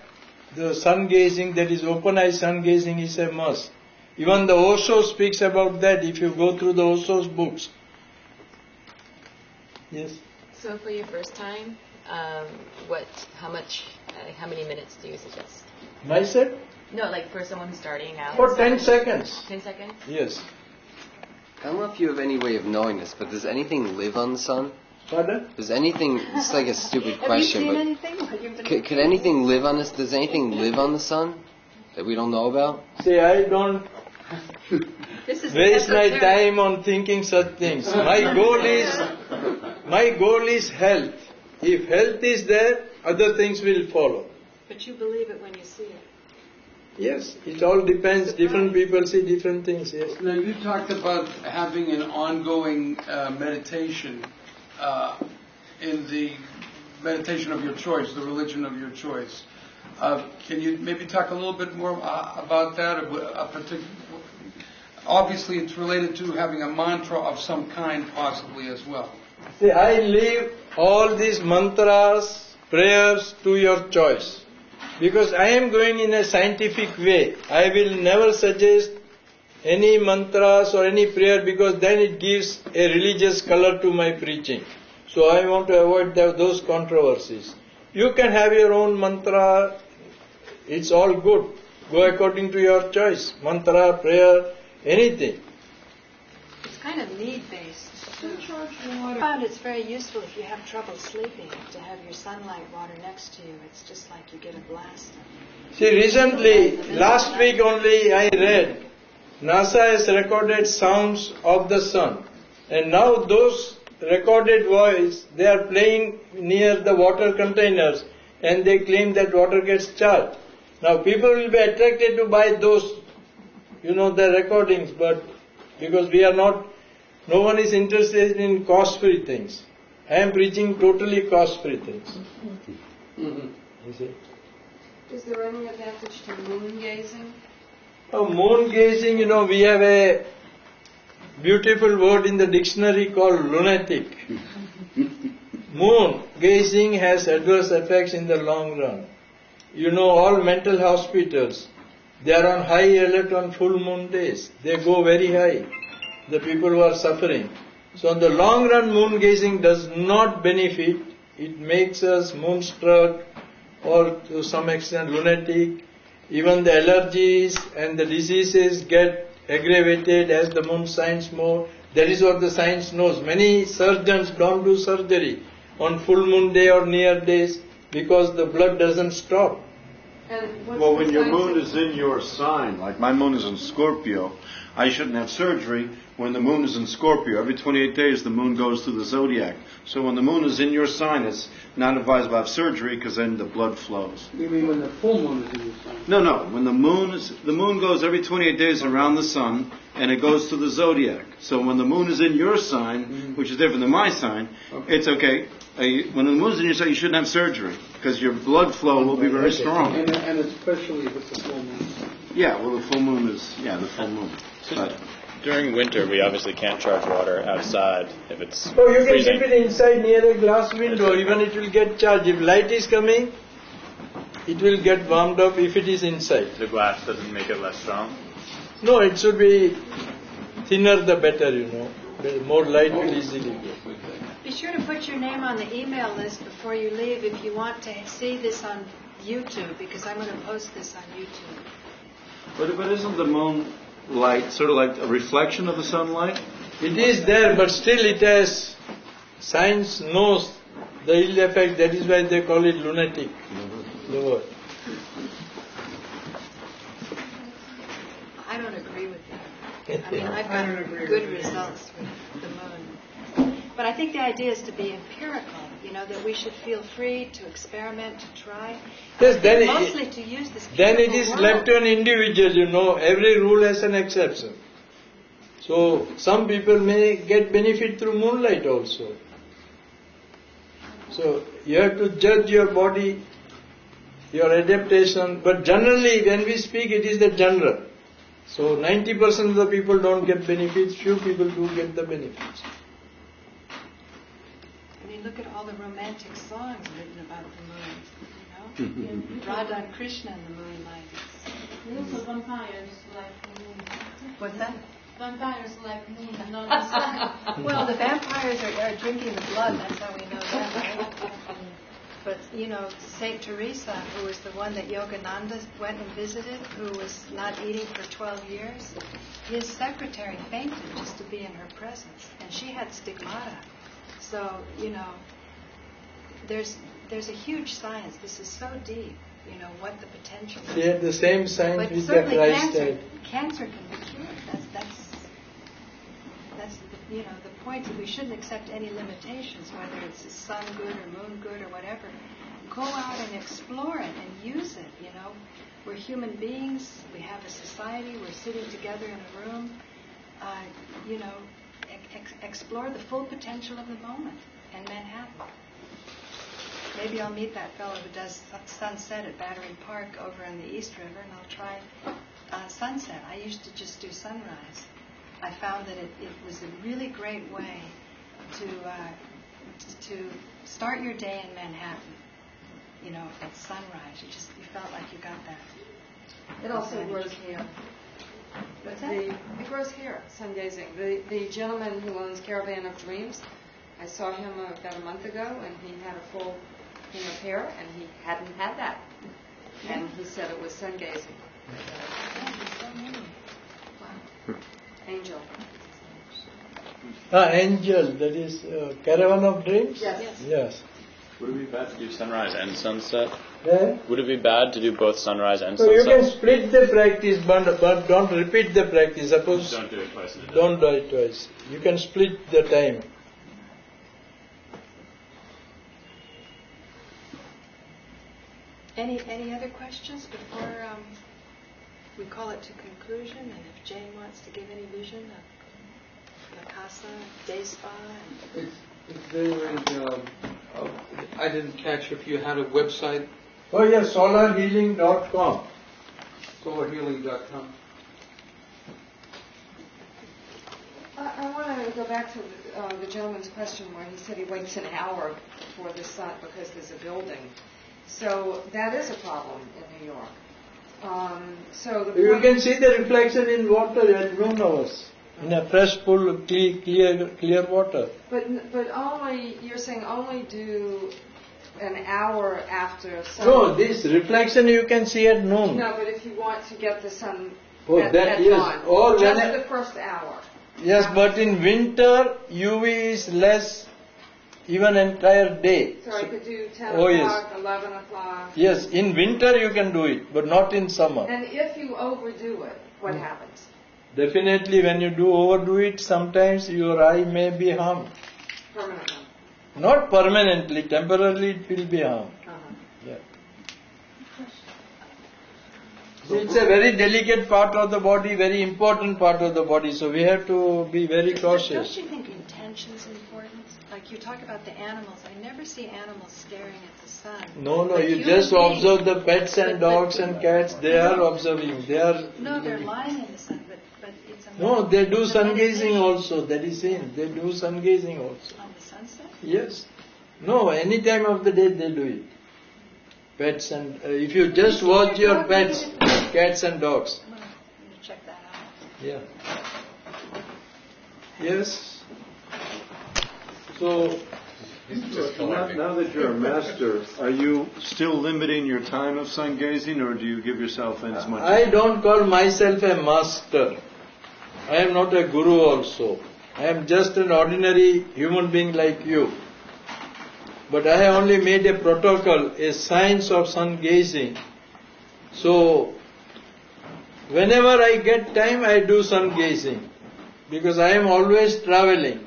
the sun gazing, that is open eye sun gazing, is a must. Even the Osho speaks about that if you go through the Osho's books. Yes. So for your first time, how many minutes do you suggest? Myself? No, like for someone who's starting out. For 10 seconds. 10 seconds? Yes. I don't know if you have any way of knowing this, but does anything live on the sun? Pardon? Does anything, it's like a stupid question, Have you but seen anything? could anything live on this? Does anything live on the sun that we don't know about? See, I don't waste my esoteric. time on thinking such things. My goal is health. If health is there, other things will follow. But you believe it when you see it. Yes, it all depends. Different people see different things. Yes. Now, you talked about having an ongoing meditation in the meditation of your choice, the religion of your choice. Can you maybe talk a little bit more about that? Obviously, it's related to having a mantra of some kind, possibly as well. See, I leave all these mantras, prayers to your choice. Because I am going in a scientific way. I will never suggest any mantras or any prayer, because then it gives a religious color to my preaching. So I want to avoid those controversies. You can have your own mantra. It's all good. Go according to your choice. Mantra, prayer, anything. It's kind of need-based. I found it's very useful if you have trouble sleeping to have your sunlight water next to you. It's just like you get a blast. See, recently, last week only, I read NASA has recorded sounds of the sun. And now those recorded voice, they are playing near the water containers, and they claim that water gets charged. Now people will be attracted to buy those, the recordings, but because no one is interested in cost-free things. I am preaching totally cost-free things. You see? Is there any advantage to moon gazing? Oh, moon gazing, we have a beautiful word in the dictionary called lunatic. Moon gazing has adverse effects in the long run. All mental hospitals, they are on high alert on full moon days. They go very high. the people who are suffering. So in the long run, moon gazing does not benefit. It makes us moonstruck or to some extent lunatic. Even the allergies and the diseases get aggravated as the moon shines more. That is what the science knows. Many surgeons don't do surgery on full moon day or near days because the blood doesn't stop. Well, when your moon is in your sign, like my moon is in Scorpio, I shouldn't have surgery. When the moon is in Scorpio, every 28 days the moon goes through the zodiac. So when the moon is in your sign, it's not advised about surgery because then the blood flows. You mean when the full moon is in your sign? No. When the moon goes every 28 days around the sun, and it goes through the zodiac. So when the moon is in your sign, which is different than my sign, it's okay. When the moon is in your sign, you shouldn't have surgery because your blood flow will be very strong. And especially if it's a full moon. Yeah, well, the full moon is the full moon. But during winter, we obviously can't charge water outside if it's So you can freezing. keep it inside near a glass window, even it will get charged. If light is coming, it will get warmed up if it is inside. The glass doesn't make it less strong? No, it should be thinner the better, The more light will easily go. Be sure to put your name on the email list before you leave if you want to see this on YouTube, because I'm going to post this on YouTube. But isn't the moon light sort of like a reflection of the sunlight? It is there, but still it has, science knows the ill effect, that is why they call it lunatic, the word. I don't agree with that. I mean, I've got good results with the moon. But I think the idea is to be empirical, that we should feel free to experiment, to try. Yes, then mostly to use this then it is word. left to an individual, every rule has an exception. So some people may get benefit through moonlight also. So you have to judge your body, your adaptation, but generally when we speak it is the general. So 90% of the people don't get benefits, few people do get the benefits. I mean, look at all the romantic songs written about the moon, Radha and Krishna and the moonlight. Also vampires like the moon. What's that? Vampires like moon, not the sun. Well, the vampires are drinking the blood, that's how we know that, right? But, Saint Teresa, who was the one that Yogananda went and visited, who was not eating for 12 years, his secretary fainted just to be in her presence, and she had stigmata. So, there's a huge science. This is so deep, what the potential is. She had the same science but with the certainly Christ. cancer can be cured. That's the point that we shouldn't accept any limitations, whether it's a sun good or moon good or whatever. Go out and explore it and use it, We're human beings, we have a society, we're sitting together in a room, explore the full potential of the moment in Manhattan. Maybe I'll meet that fellow who does sunset at Battery Park over in the East River, and I'll try sunset. I used to just do sunrise. I found that it was a really great way to start your day in Manhattan. At sunrise, you felt like you got that. It also grows here. What's that? It grows here, sun gazing. The gentleman who owns Caravan of Dreams, I saw him about a month ago, and he had a full king of hair, and he hadn't had that. And he said it was sun gazing. Wow. Angel. Angel, that is Caravan of Dreams? Yes. Would it be bad to do sunrise and sunset? Yeah. Would it be bad to do both sunrise and So sunset? you can split the practice, but don't repeat the practice. Suppose Don't do it twice in a day. Don't do it twice. You can split the time. Any other questions before we call it to conclusion? And if Jane wants to give any vision of the Casa Day Spa. It's very, very. I didn't catch if you had a website. Oh yes, solarhealing.com. Solarhealing.com. I want to go back to the gentleman's question where he said he waits an hour before the sun because there's a building. So that is a problem in New York. You can see the reflection in water at noon hours. in a fresh pool of clear water. But only, you're saying only do an hour after sun. No, this reflection you can see at noon. No, but if you want to get the sun at yes. dawn, Or just when the first hour. Yes, but in winter UV is less, even entire day. So I could do 10 oh, o'clock, yes. 11 o'clock. Yes, in winter you can do it, but not in summer. And if you overdo it, what happens? Definitely when you overdo it, sometimes your eye may be harmed. Permanently. Not permanently, temporarily it will be harmed. Yeah. It's a very delicate part of the body, very important part of the body, so we have to be very cautious. Don't you think intention is important? Like you talk about the animals, I never see animals staring at the sun. No, Like you just observe the pets and dogs and cats, they are observing, they are... No, they're lying in the sun, but it's a... No, they do sun gazing also, that is seen. They do sun gazing also. On the sunset? Yes. No, any time of the day they do it. Pets and... if you just watch your pets, cats and dogs. I'm going to check that out. Yeah. Yes. So... Now that you're a master, are you still limiting your time of sun gazing, or do you give yourself as much? I don't call myself a master. I am not a guru also. I am just an ordinary human being like you. But I have only made a protocol, a science of sun gazing. So, whenever I get time, I do sun gazing. Because I am always traveling.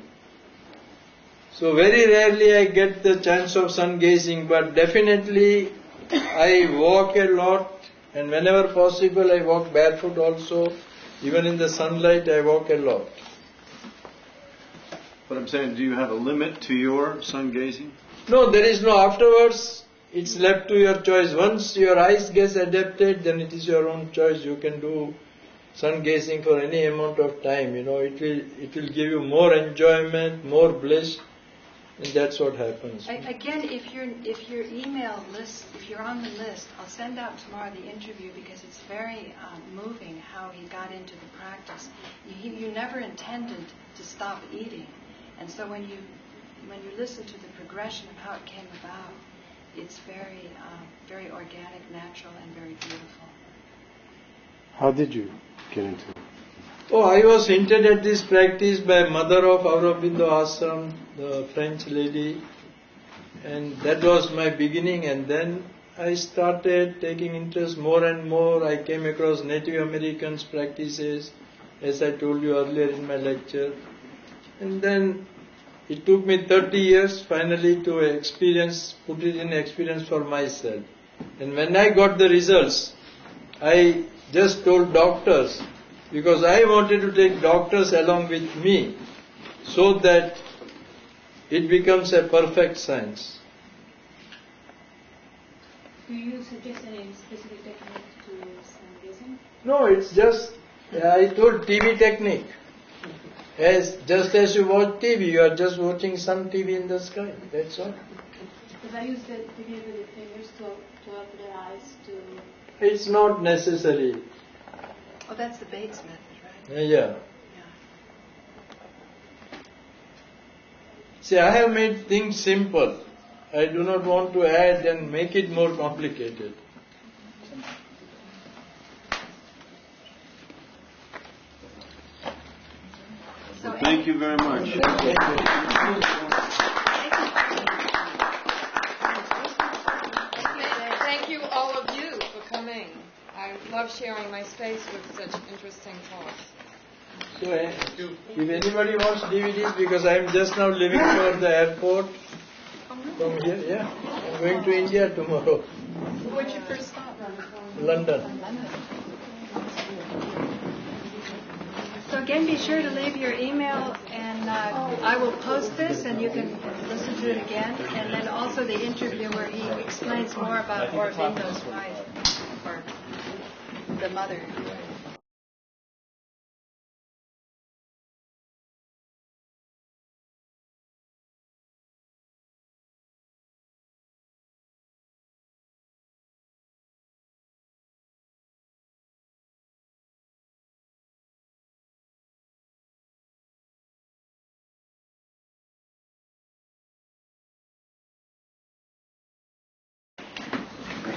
So very rarely I get the chance of sun gazing, but definitely I walk a lot, and whenever possible I walk barefoot also. Even in the sunlight I walk a lot. But I'm saying, do you have a limit to your sun gazing? No, there is no afterwards. It's left to your choice. Once your eyes get adapted, then it is your own choice. You can do sun gazing for any amount of time. You know, it will give you more enjoyment, more bliss. And that's what happens. Again, if your email list, if you're on the list, I'll send out tomorrow the interview because it's very moving how he got into the practice. You never intended to stop eating, and so when you listen to the progression of how it came about, it's very very organic, natural, and very beautiful. How did you get into it? Oh, I was hinted at this practice by mother of Aurobindo Ashram, the French lady, and that was my beginning, and then I started taking interest more and more. I came across Native Americans' practices, as I told you earlier in my lecture, and then it took me 30 years finally to put it in experience for myself. And when I got the results, I just told doctors, because I wanted to take doctors along with me so that it becomes a perfect science. Do you suggest any specific technique to sun gazing? No, it's just, I told TV technique. Just as you watch TV, you are just watching some TV in the sky, that's all. Because I use the technique with the fingers to open the eyes to... It's not necessary. Oh, that's the Bates method, right? Yeah. See, I have made things simple. I do not want to add and make it more complicated. Well, thank you very much. Thank you, all of you, for coming. I love sharing my space with such interesting talks. So, if anybody wants DVDs, because I am just now leaving for the airport from here, yeah, I'm going to India tomorrow. What's your first stop? London. So again, be sure to leave your email, and I will post this, and you can listen to it again. And then also the interview where he explains more about Aurobindo's wife, or the mother.